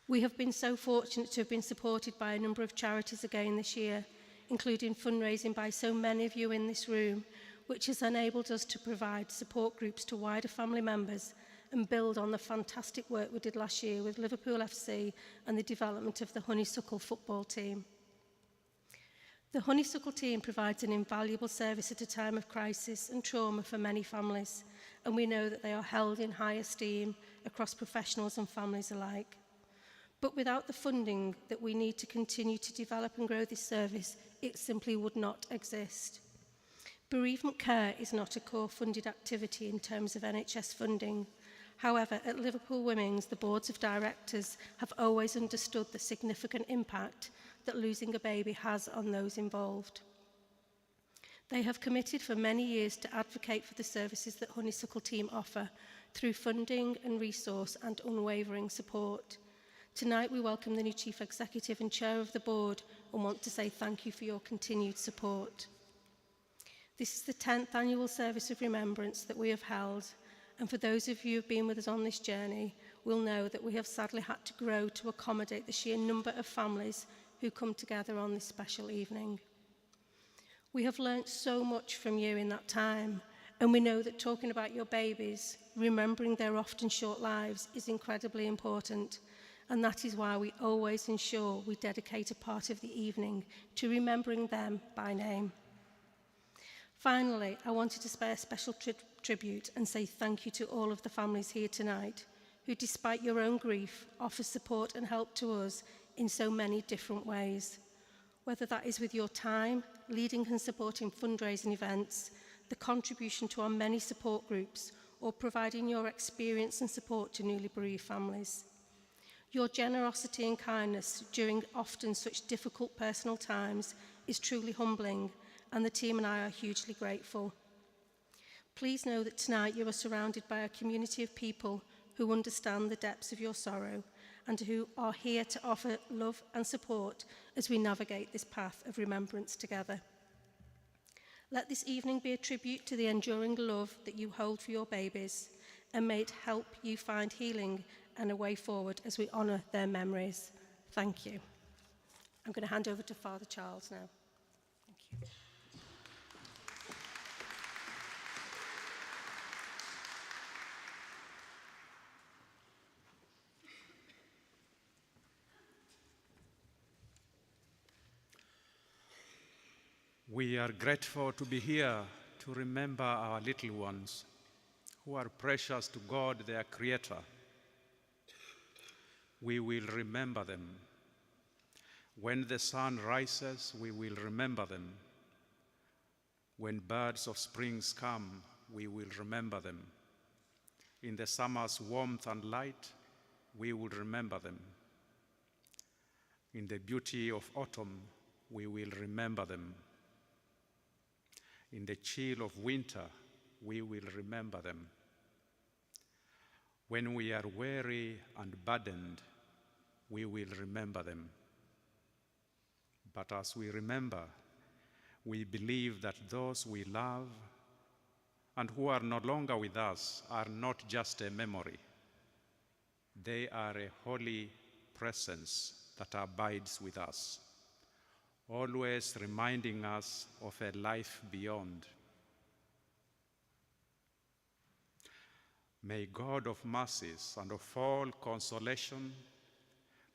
We have been so fortunate to have been supported by a number of charities again this year, including fundraising by so many of you in this room, which has enabled us to provide support groups to wider family members and build on the fantastic work we did last year with Liverpool FC and the development of the Honeysuckle football team. The Honeysuckle team provides an invaluable service at a time of crisis and trauma for many families, and we know that they are held in high esteem across professionals and families alike. But without the funding that we need to continue to develop and grow this service, it simply would not exist. Bereavement care is not a core funded activity in terms of NHS funding. However, at Liverpool Women's, the boards of directors have always understood the significant impact that losing a baby has on those involved. They have committed for many years to advocate for the services that Honeysuckle team offer through funding and resource and unwavering support. Tonight we welcome the new Chief Executive and Chair of the Board and want to say thank you for your continued support. This is the 10th annual service of remembrance that we have held, and for those of you who have been with us on this journey will know that we have sadly had to grow to accommodate the sheer number of families who come together on this special evening. We have learnt so much from you in that time, and we know that talking about your babies, remembering their often short lives, is incredibly important, and that is why we always ensure we dedicate a part of the evening to remembering them by name. Finally, I wanted to pay a special tribute and say thank you to all of the families here tonight who, despite your own grief, offer support and help to us in so many different ways. Whether that is with your time, leading and supporting fundraising events, the contribution to our many support groups, or providing your experience and support to newly bereaved families. Your generosity and kindness during often such difficult personal times is truly humbling, and the team and I are hugely grateful. Please know that tonight you are surrounded by a community of people who understand the depths of your sorrow and who are here to offer love and support as we navigate this path of remembrance together. Let this evening be a tribute to the enduring love that you hold for your babies, and may it help you find healing and a way forward as we honour their memories. Thank you. I'm going to hand over to Father Charles now. Thank you. We are grateful to be here to remember our little ones who are precious to God, their Creator. We will remember them. When the sun rises, we will remember them. When birds of springs come, we will remember them. In the summer's warmth and light, we will remember them. In the beauty of autumn, we will remember them. In the chill of winter, we will remember them. When we are weary and burdened, we will remember them. But as we remember, we believe that those we love and who are no longer with us are not just a memory. They are a holy presence that abides with us, always reminding us of a life beyond. May God of mercies and of all consolation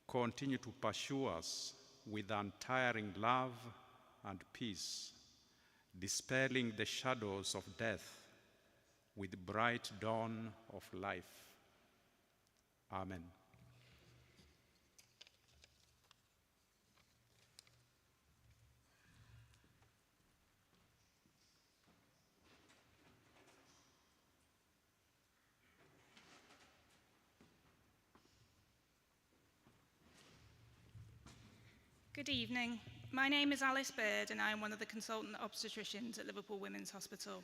continue to pursue us with untiring love and peace, dispelling the shadows of death with bright dawn of life. Amen. Good evening. My name is Alice Bird and I am one of the consultant obstetricians at Liverpool Women's Hospital.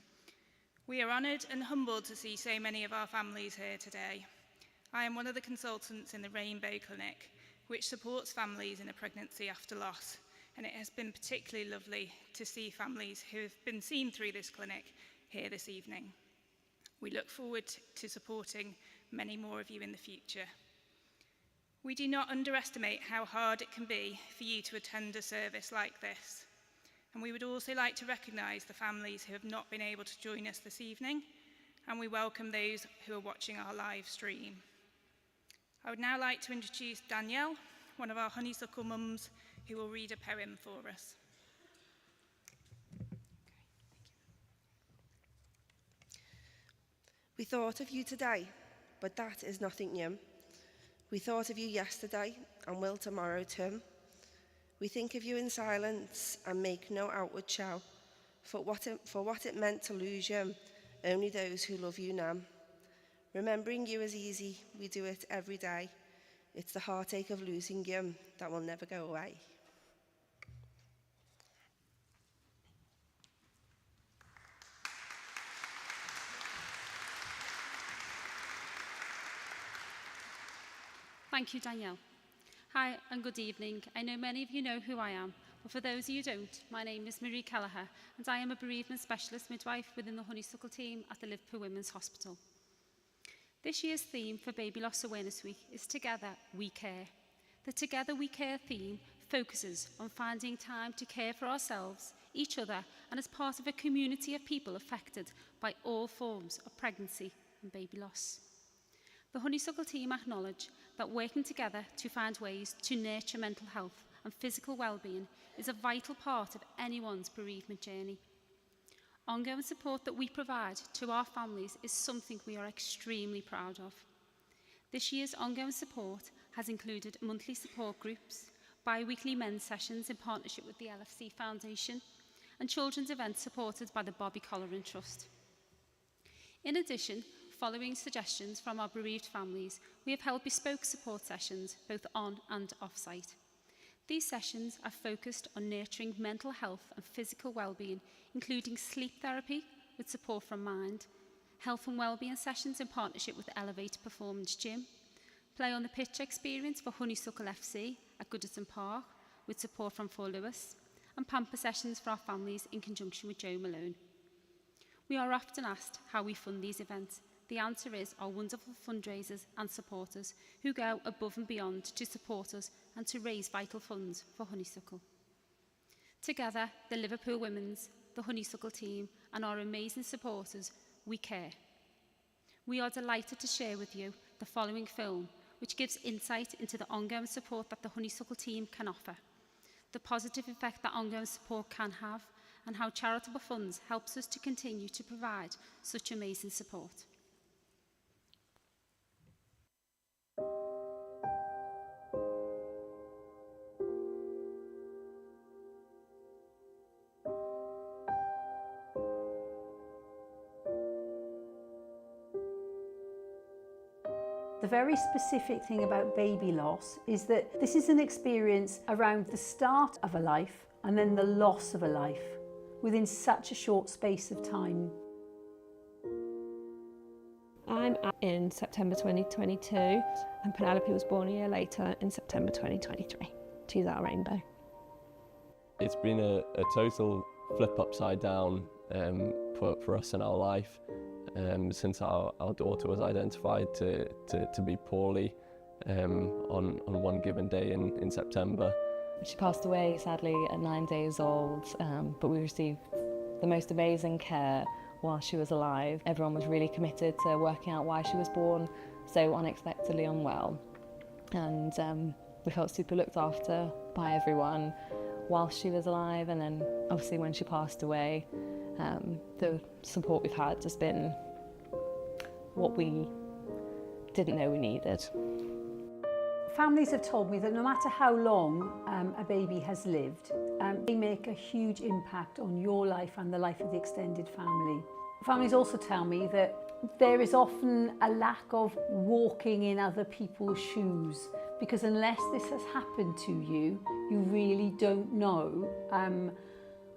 We are honoured and humbled to see so many of our families here today. I am one of the consultants in the Rainbow Clinic, which supports families in a pregnancy after loss, and it has been particularly lovely to see families who have been seen through this clinic here this evening. We look forward to supporting many more of you in the future. We do not underestimate how hard it can be for you to attend a service like this. And we would also like to recognise the families who have not been able to join us this evening, and we welcome those who are watching our live stream. I would now like to introduce Danielle, one of our honeysuckle mums, who will read a poem for us. We thought of you today, but that is nothing new. We thought of you yesterday and will tomorrow too. We think of you in silence and make no outward show. For what it meant to lose you, only those who love you know. Remembering you is easy, we do it every day. It's the heartache of losing you that will never go away. Thank you, Danielle. Hi and good evening. I know many of you know who I am, but for those of you who don't, my name is Marie Kelleher and I am a bereavement specialist midwife within the Honeysuckle team at the Liverpool Women's Hospital. This year's theme for Baby Loss Awareness Week is Together We Care. The Together We Care theme focuses on finding time to care for ourselves, each other, and as part of a community of people affected by all forms of pregnancy and baby loss. The Honeysuckle team acknowledge that working together to find ways to nurture mental health and physical well-being is a vital part of anyone's bereavement journey. Ongoing support that we provide to our families is something we are extremely proud of. This year's ongoing support has included monthly support groups, bi-weekly men's sessions in partnership with the LFC Foundation, and children's events supported by the Bobby Colleran Trust. In addition, following suggestions from our bereaved families, we have held bespoke support sessions both on and off-site. These sessions are focused on nurturing mental health and physical well-being, including sleep therapy with support from Mind, health and well-being sessions in partnership with Elevate Performance Gym, play on the pitch experience for Honeysuckle FC at Goodison Park with support from Fort Lewis, and pamper sessions for our families in conjunction with Joe Malone. We are often asked how we fund these events. The answer is our wonderful fundraisers and supporters who go above and beyond to support us and to raise vital funds for Honeysuckle. Together, the Liverpool Women's, the Honeysuckle team and our amazing supporters, we care. We are delighted to share with you the following film, which gives insight into the ongoing support that the Honeysuckle team can offer, the positive effect that ongoing support can have, and how charitable funds helps us to continue to provide such amazing support. The very specific thing about baby loss is that this is an experience around the start of a life and then the loss of a life within such a short space of time. I'm in September 2022 and Penelope was born a year later in September 2023. She's our rainbow. It's been a total flip upside down for us in our life. Since our daughter was identified to be poorly on one given day in September. She passed away sadly at 9 days old, but we received the most amazing care while she was alive. Everyone was really committed to working out why she was born so unexpectedly unwell, and we felt super looked after by everyone while she was alive, and then obviously when she passed away, the support we've had has been what we didn't know we needed. Families have told me that no matter how long a baby has lived, they make a huge impact on your life and the life of the extended family. Families also tell me that there is often a lack of walking in other people's shoes because unless this has happened to you, you really don't know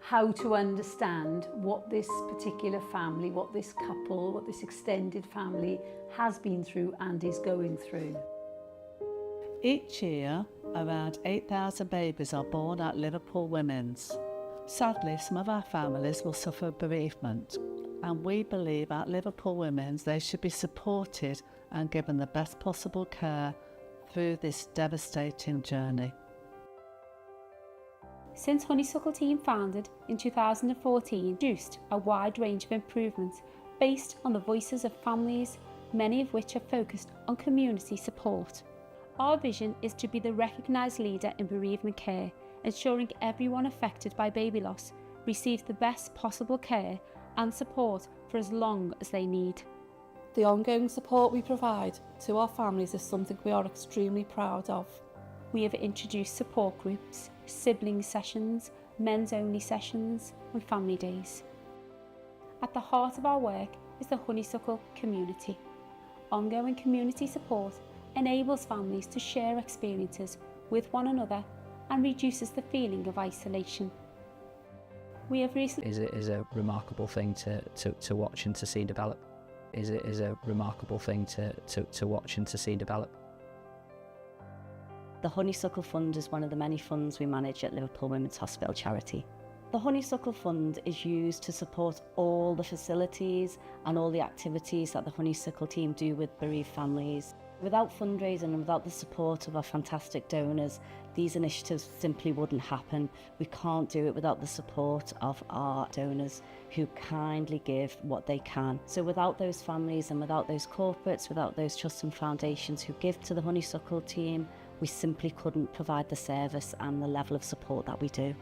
how to understand what this particular family, what this couple, what this extended family has been through and is going through. Each year, around 8,000 babies are born at Liverpool Women's. Sadly, some of our families will suffer bereavement, and we believe at Liverpool Women's they should be supported and given the best possible care through this devastating journey. Since Honeysuckle Team founded in 2014, introduced a wide range of improvements based on the voices of families, many of which are focused on community support. Our vision is to be the recognised leader in bereavement care, ensuring everyone affected by baby loss receives the best possible care and support for as long as they need. The ongoing support we provide to our families is something we are extremely proud of. We have introduced support groups, sibling sessions, men's only sessions and family days. At the heart of our work is the Honeysuckle community. Ongoing community support enables families to share experiences with one another and reduces the feeling of isolation. We have recently is a remarkable thing to watch and to see develop. Is a remarkable thing to watch and to see develop. The Honeysuckle Fund is one of the many funds we manage at Liverpool Women's Hospital Charity. The Honeysuckle Fund is used to support all the facilities and all the activities that the Honeysuckle team do with bereaved families. Without fundraising and without the support of our fantastic donors, these initiatives simply wouldn't happen. We can't do it without the support of our donors who kindly give what they can. So without those families and without those corporates, without those trusts and foundations who give to the Honeysuckle team, we simply couldn't provide the service and the level of support that we do.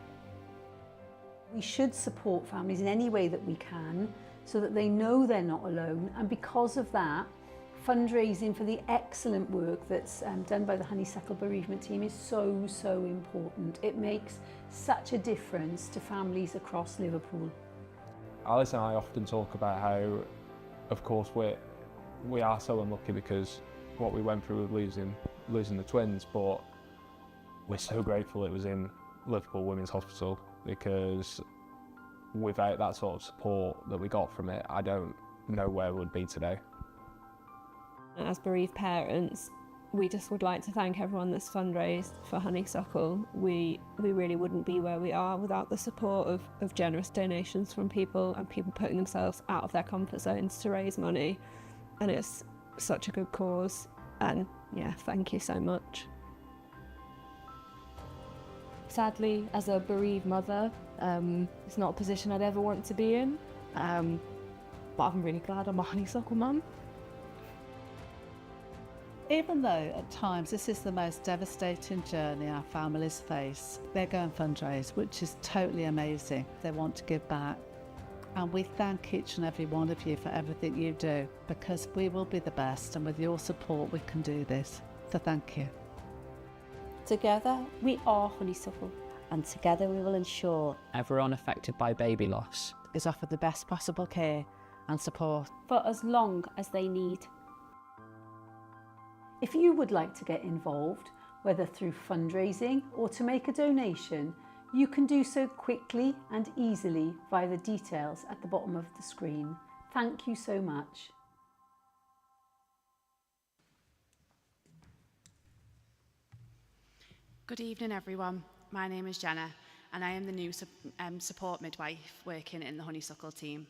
We should support families in any way that we can so that they know they're not alone, and because of that, fundraising for the excellent work that's done by the Honeysuckle bereavement team is so important. It makes such a difference to families across Liverpool. Alice and I often talk about how, of course, we are so unlucky because what we went through with losing the twins, but we're so grateful it was in Liverpool Women's Hospital, because without that sort of support that we got from it, I don't know where we would be today. As bereaved parents, we just would like to thank everyone that's fundraised for Honeysuckle. We really wouldn't be where we are without the support of generous donations from people and people putting themselves out of their comfort zones to raise money. And it's such a good cause. And yeah, thank you so much. Sadly, as a bereaved mother, it's not a position I'd ever want to be in. But I'm really glad I'm a Honeysuckle mum. Even though at times this is the most devastating journey our families face, they go and fundraise, which is totally amazing. They want to give back. And we thank each and every one of you for everything you do, because we will be the best, and with your support we can do this. So thank you. Together we are Honeysuckle, and together we will ensure everyone affected by baby loss is offered the best possible care and support for as long as they need. If you would like to get involved, whether through fundraising or to make a donation, you can do so quickly and easily via the details at the bottom of the screen. Thank you so much. Good evening everyone, my name is Jenna and I am the new support midwife working in the Honeysuckle team.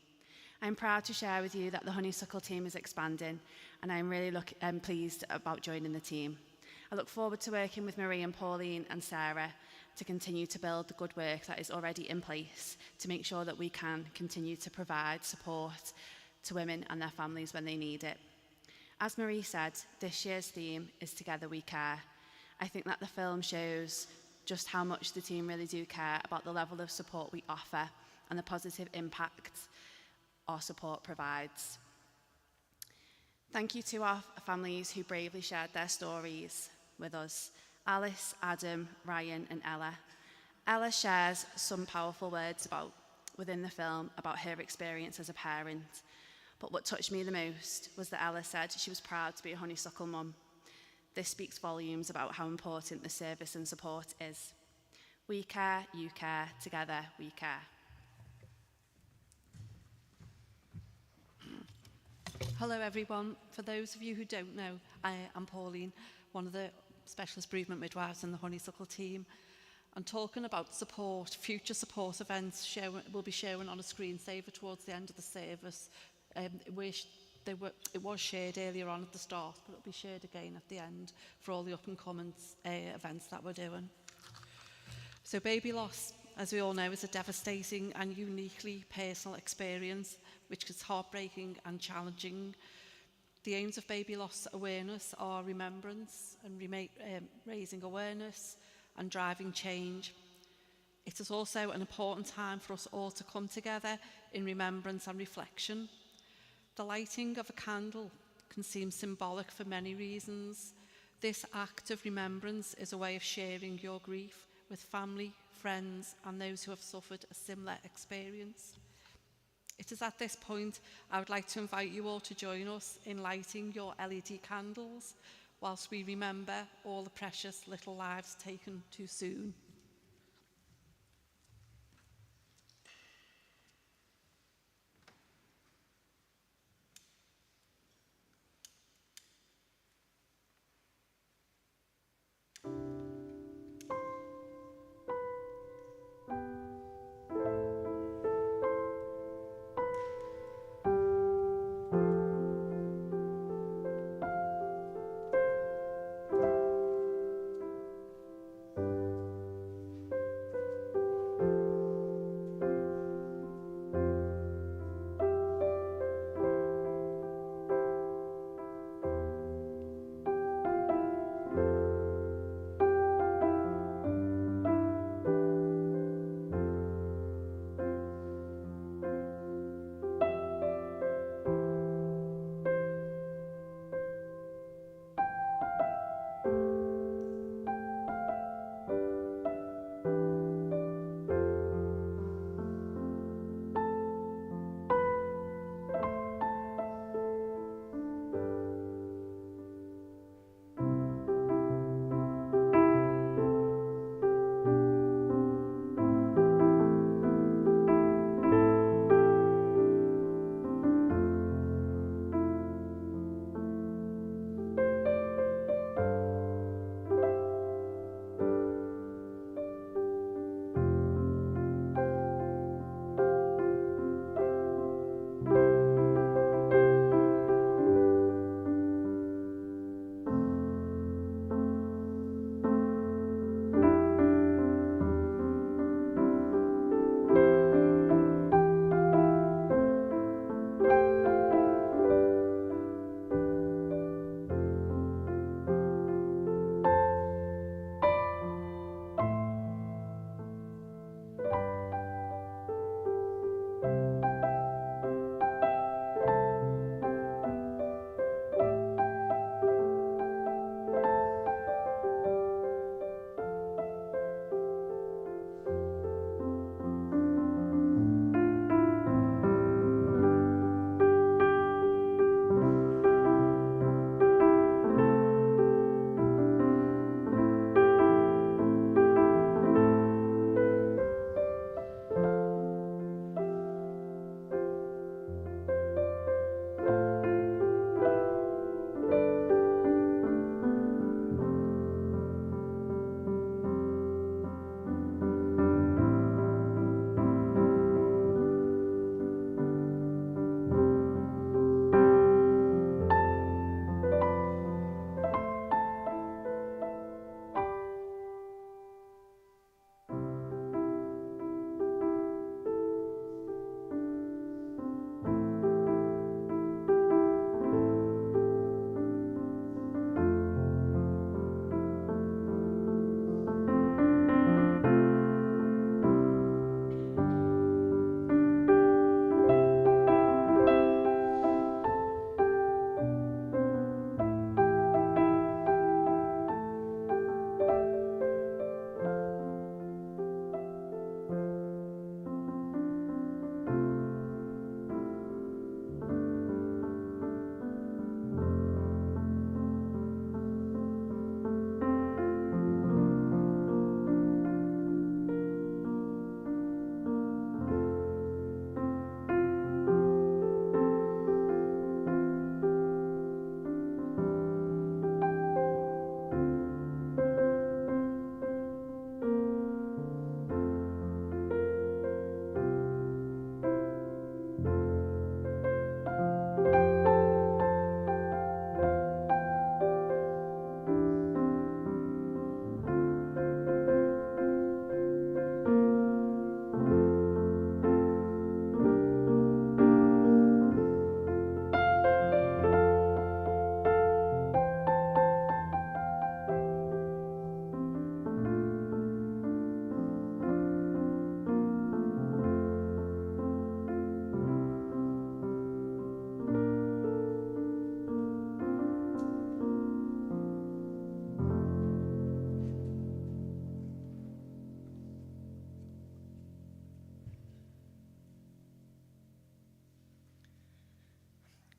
I'm proud to share with you that the Honeysuckle team is expanding and I'm really pleased about joining the team. I look forward to working with Marie and Pauline and Sarah to continue to build the good work that is already in place to make sure that we can continue to provide support to women and their families when they need it. As Marie said, this year's theme is Together We Care. I think that the film shows just how much the team really do care about the level of support we offer and the positive impact our support provides. Thank you to our families who bravely shared their stories with us. Alice, Adam, Ryan and Ella. Ella shares some powerful words within the film about her experience as a parent. But what touched me the most was that Ella said she was proud to be a Honeysuckle mum. This speaks volumes about how important the service and support is. We care, you care, together we care. Hello everyone. For those of you who don't know, I am Pauline, one of the specialist bereavement midwives in the Honeysuckle team. And talking about support, future support events will be shown on a screensaver towards the end of the service. It was shared earlier on at the start, but it'll be shared again at the end for all the up and coming events that we're doing. So baby loss, as we all know, is a devastating and uniquely personal experience, which is heartbreaking and challenging. The aims of baby loss awareness are remembrance and raising awareness and driving change. It is also an important time for us all to come together in remembrance and reflection. The lighting of a candle can seem symbolic for many reasons. This act of remembrance is a way of sharing your grief with family, friends, and those who have suffered a similar experience. It is at this point I would like to invite you all to join us in lighting your LED candles whilst we remember all the precious little lives taken too soon.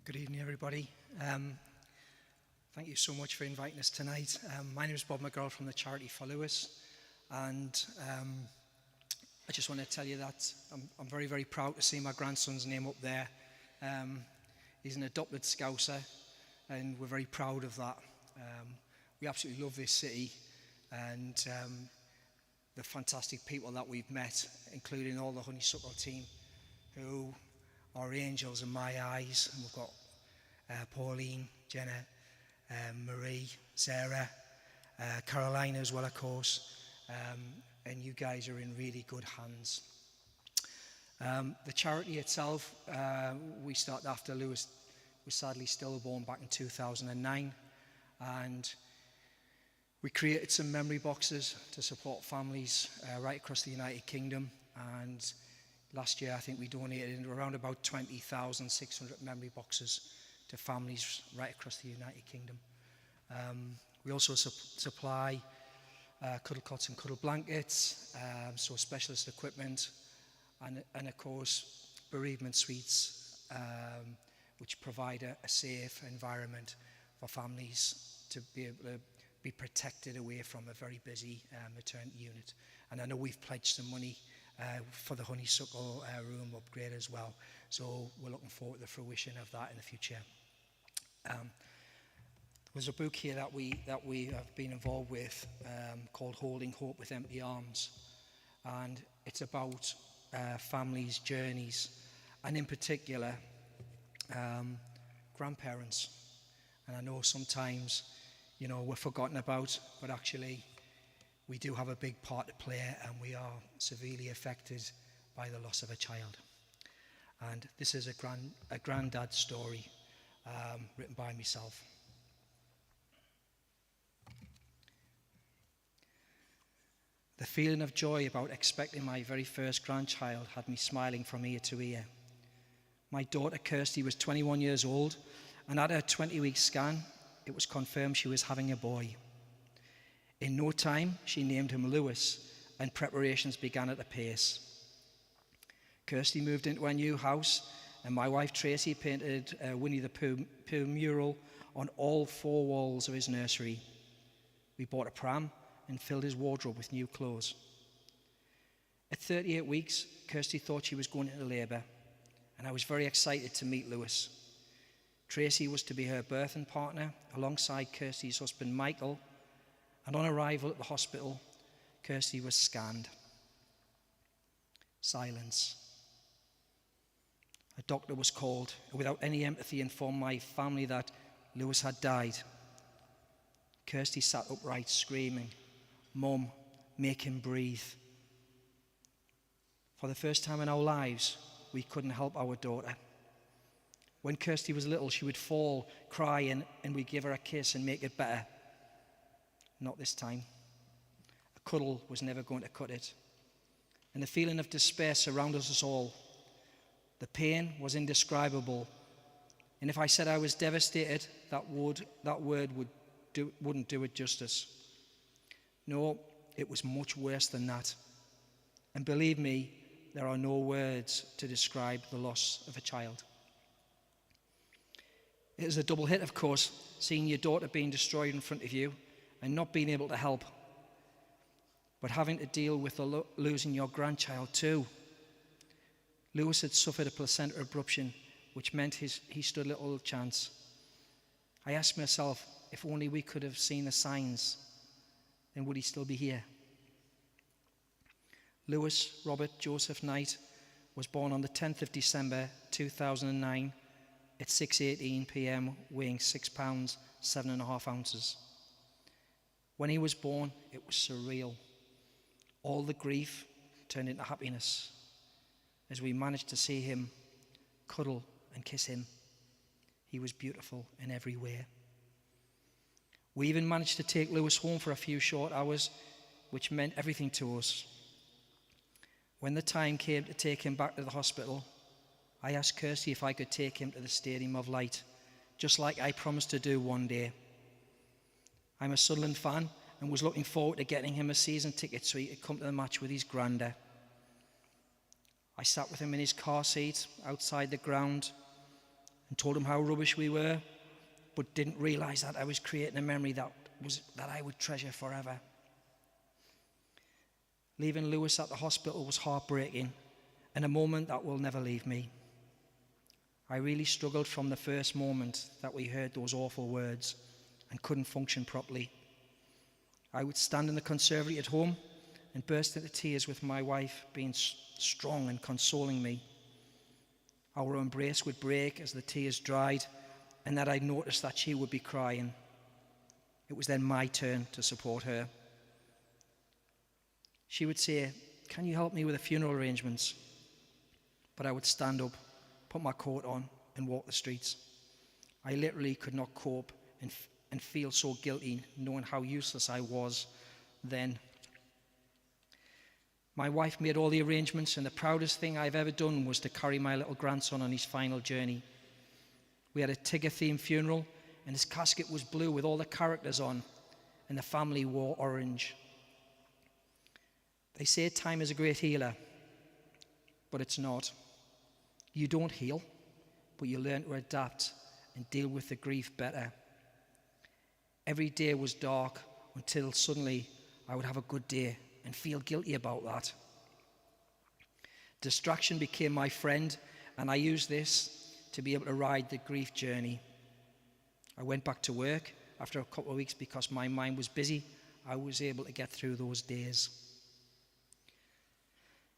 Good evening, everybody. Thank you so much for inviting us tonight. My name is Bob McGraw from the Charity for Lewis, and I just want to tell you that I'm very, very proud to see my grandson's name up there. He's an adopted Scouser, and we're very proud of that. We absolutely love this city, and the fantastic people that we've met, including all the Honeysuckle team, who are angels in my eyes. And we've got Pauline, Jenna, Marie, Sarah, Carolina as well, of course, and you guys are in really good hands. The charity itself, we started after Lewis was sadly stillborn back in 2009, and we created some memory boxes to support families right across the United Kingdom, and last year I think we donated around about 20,600 memory boxes to families right across the United Kingdom. We also supply cuddle cots and cuddle blankets, so specialist equipment, and of course bereavement suites, which provide a safe environment for families to be able to be protected away from a very busy maternity unit. And I know we've pledged some money for the Honeysuckle room upgrade as well, so we're looking forward to the fruition of that in the future. There's a book here that we have been involved with called Holding Hope with Empty Arms, and it's about families' journeys, and in particular grandparents. And I know sometimes, you know, we're forgotten about, but actually we do have a big part to play, and we are severely affected by the loss of a child. And this is a granddad story written by myself. The feeling of joy about expecting my very first grandchild had me smiling from ear to ear. My daughter Kirsty was 21 years old, and at her 20-week scan, it was confirmed she was having a boy. In no time, she named him Lewis, and preparations began at a pace. Kirsty moved into a new house, and my wife Tracy painted Winnie the Pooh mural on all 4 walls of his nursery. We bought a pram and filled his wardrobe with new clothes. At 38 weeks, Kirsty thought she was going into labour, and I was very excited to meet Lewis. Tracy was to be her birthing partner alongside Kirsty's husband Michael, and on arrival at the hospital, Kirsty was scanned. Silence. A doctor was called, and without any empathy informed my family that Lewis had died. Kirsty sat upright, screaming, "Mum, make him breathe." For the first time in our lives, we couldn't help our daughter. When Kirsty was little, she would fall, cry, and we'd give her a kiss and make it better. Not this time. A cuddle was never going to cut it. And the feeling of despair surrounded us all. The pain was indescribable. And if I said I was devastated, that word wouldn't do it justice. No, it was much worse than that. And believe me, there are no words to describe the loss of a child. It is a double hit, of course, seeing your daughter being destroyed in front of you and not being able to help, but having to deal with losing your grandchild too. Lewis had suffered a placenta abruption, which meant he stood little chance. I asked myself, if only we could have seen the signs, then would he still be here? Lewis Robert Joseph Knight was born on the 10th of December 2009 at 6:18 p.m, weighing 6 pounds 7.5 ounces. When he was born, it was surreal. All the grief turned into happiness as we managed to see him, cuddle and kiss him. He was beautiful in every way. We even managed to take Lewis home for a few short hours, which meant everything to us. When the time came to take him back to the hospital, I asked Kirsty if I could take him to the Stadium of Light, just like I promised to do one day. I'm a Sunderland fan and was looking forward to getting him a season ticket so he could come to the match with his granda. I sat with him in his car seat outside the ground and told him how rubbish we were, but didn't realise that I was creating a memory that I would treasure forever. Leaving Lewis at the hospital was heartbreaking and a moment that will never leave me. I really struggled from the first moment that we heard those awful words and couldn't function properly. I would stand in the conservatory at home and burst into tears with my wife being strong and consoling me. Our embrace would break as the tears dried, and that I'd noticed that she would be crying. It was then my turn to support her. She would say, "Can you help me with the funeral arrangements?" But I would stand up, put my coat on, and walk the streets. I literally could not cope and feel so guilty knowing how useless I was then. My wife made all the arrangements, and the proudest thing I've ever done was to carry my little grandson on his final journey. We had a Tigger-themed funeral, and his casket was blue with all the characters on, and the family wore orange. They say time is a great healer, but it's not. You don't heal, but you learn to adapt and deal with the grief better. Every day was dark until suddenly I would have a good day and feel guilty about that. Distraction became my friend, and I used this to be able to ride the grief journey. I went back to work after a couple of weeks because my mind was busy. I was able to get through those days.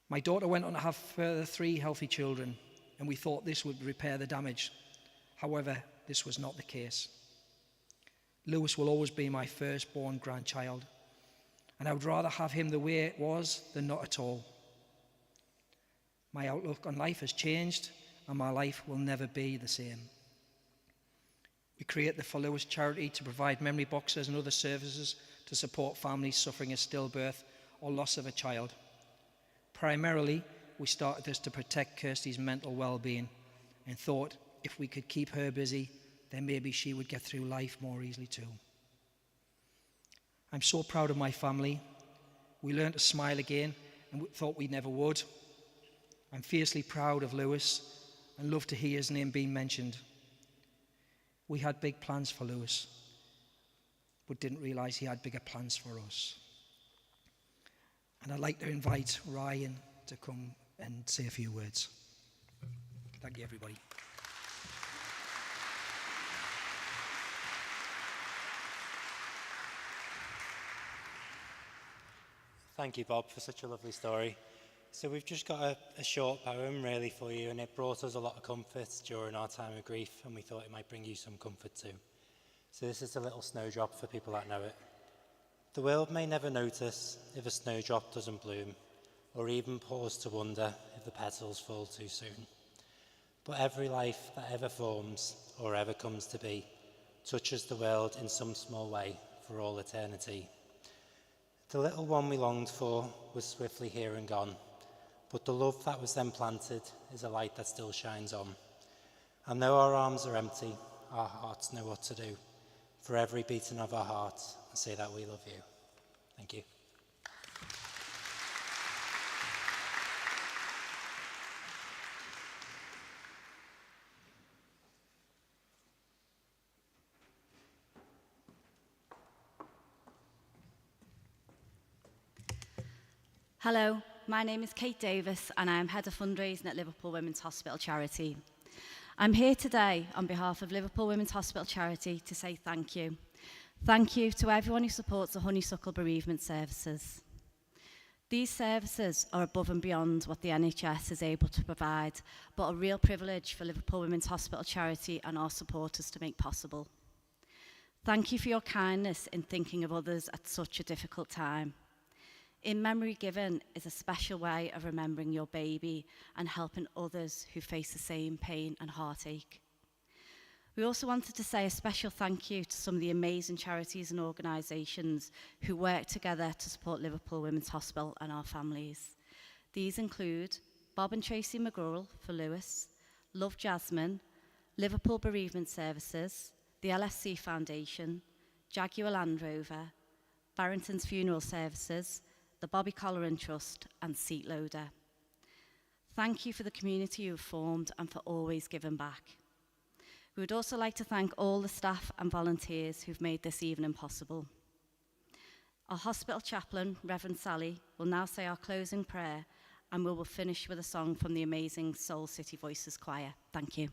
My daughter went on to have further 3 healthy children, and we thought this would repair the damage. However, this was not the case. Lewis will always be my firstborn grandchild, and I would rather have him the way it was than not at all. My outlook on life has changed, and my life will never be the same. We create the For Lewis charity to provide memory boxes and other services to support families suffering a stillbirth or loss of a child. Primarily, we started this to protect Kirsty's mental well-being and thought if we could keep her busy, then maybe she would get through life more easily too. I'm so proud of my family. We learned to smile again and thought we never would. I'm fiercely proud of Lewis and love to hear his name being mentioned. We had big plans for Lewis, but didn't realise he had bigger plans for us. And I'd like to invite Ryan to come and say a few words. Thank you, everybody. Thank you, Bob, for such a lovely story. So we've just got a short poem really for you, and it brought us a lot of comfort during our time of grief, and we thought it might bring you some comfort too. So this is a little snowdrop for people that know it. The world may never notice if a snowdrop doesn't bloom, or even pause to wonder if the petals fall too soon. But every life that ever forms or ever comes to be touches the world in some small way for all eternity. The little one we longed for was swiftly here and gone, but the love that was then planted is a light that still shines on. And though our arms are empty, our hearts know what to do for every beating of our hearts and say that we love you. Thank you. Hello, my name is Kate Davis and I am Head of Fundraising at Liverpool Women's Hospital Charity. I'm here today on behalf of Liverpool Women's Hospital Charity to say thank you. Thank you to everyone who supports the Honeysuckle Bereavement Services. These services are above and beyond what the NHS is able to provide, but a real privilege for Liverpool Women's Hospital Charity and our supporters to make possible. Thank you for your kindness in thinking of others at such a difficult time. In Memory Given is a special way of remembering your baby and helping others who face the same pain and heartache. We also wanted to say a special thank you to some of the amazing charities and organisations who work together to support Liverpool Women's Hospital and our families. These include Bob and Tracy McGraw for Lewis, Love Jasmine, Liverpool Bereavement Services, the LSC Foundation, Jaguar Land Rover, Barrington's Funeral Services, the Bobby Colleran Trust and Seatloader. Thank you for the community you have formed and for always giving back. We would also like to thank all the staff and volunteers who've made this evening possible. Our hospital chaplain, Reverend Sally, will now say our closing prayer, and we will finish with a song from the amazing Soul City Voices Choir. Thank you.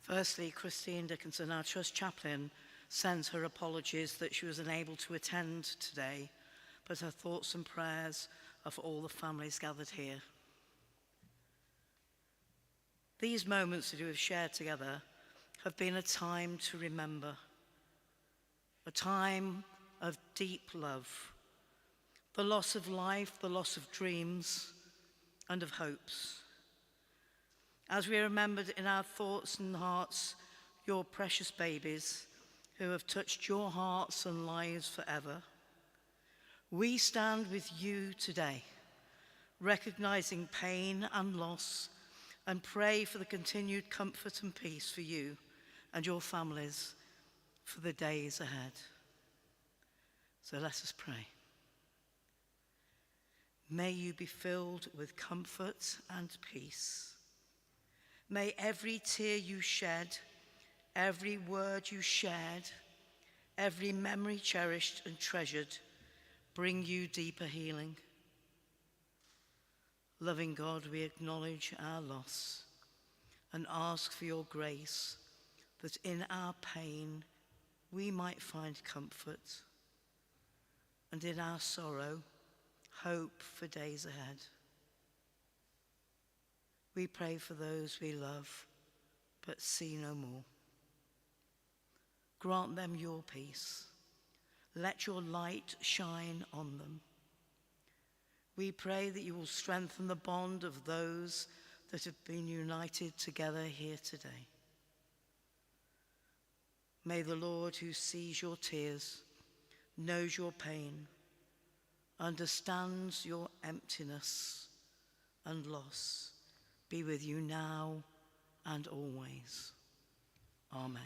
Firstly, Christine Dickinson, our trust chaplain, sends her apologies that she was unable to attend today, but her thoughts and prayers are for all the families gathered here. These moments that you have shared together have been a time to remember, a time of deep love, the loss of life, the loss of dreams, and of hopes. As we remembered in our thoughts and hearts your precious babies who have touched your hearts and lives forever, we stand with you today, recognizing pain and loss, and pray for the continued comfort and peace for you and your families for the days ahead. So let us pray. May you be filled with comfort and peace. May every tear you shed, every word you shared, every memory cherished and treasured bring you deeper healing. Loving God, we acknowledge our loss and ask for your grace that in our pain we might find comfort, and in our sorrow, hope for days ahead. We pray for those we love but see no more. Grant them your peace. Let your light shine on them. We pray that you will strengthen the bond of those that have been united together here today. May the Lord, who sees your tears, knows your pain, understands your emptiness and loss, be with you now and always. Amen.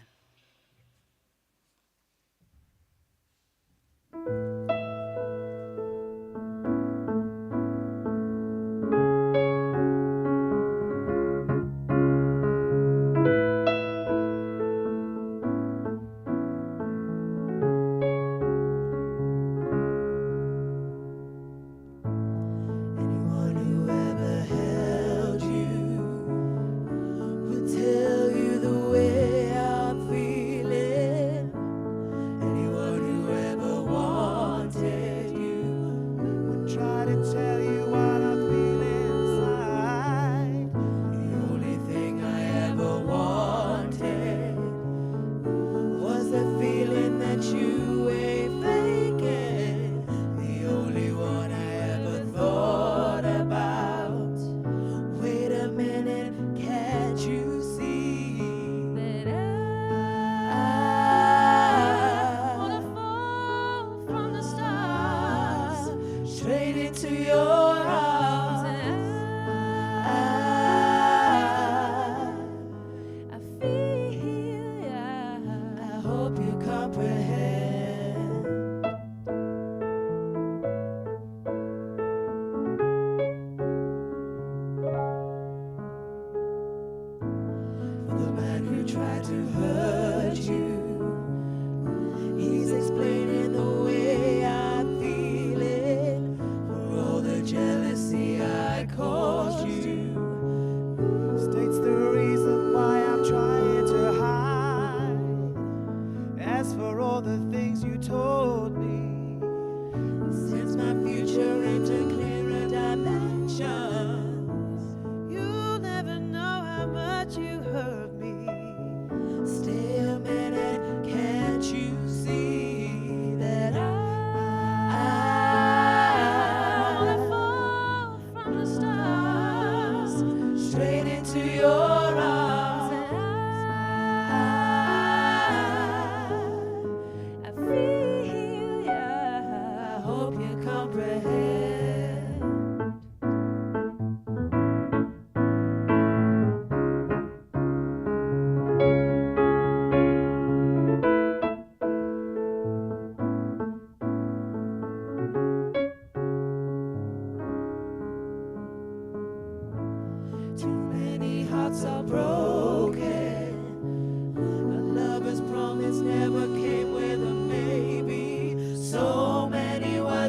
Anyone who ever held you would tell you the way I'm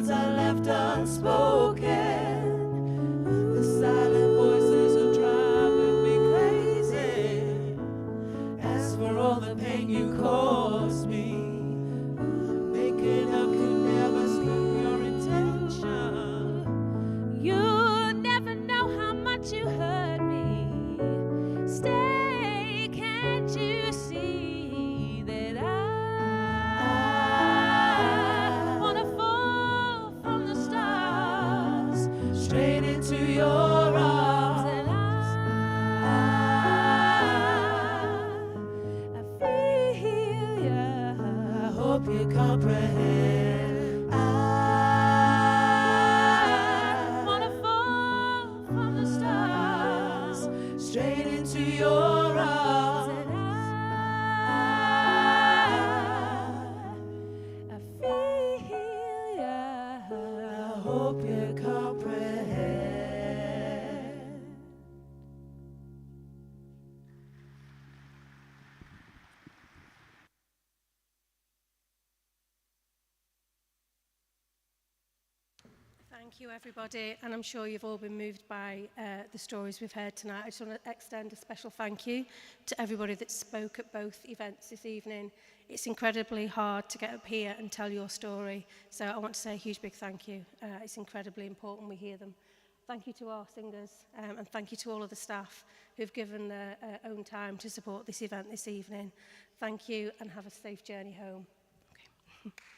words I left unspoken. The silent voices are driving me crazy. As for all the pain you caused me, making up could never stop your intention. You never know how much you hurt me. Stay, can't you see that I wanna fall from the stars Straight into your arms, and I feel ya. I hope you comprehend. I wanna fall from the stars Straight into your arms, and I feel ya. I hope you comprehend. Thank you, everybody, and I'm sure you've all been moved by the stories we've heard tonight. I just want to extend a special thank you to everybody that spoke at both events this evening. It's incredibly hard to get up here and tell your story, so I want to say a huge big thank you. It's incredibly important we hear them. Thank you to our singers, and thank you to all of the staff who've given their own time to support this event this evening. Thank you, and have a safe journey home. Okay.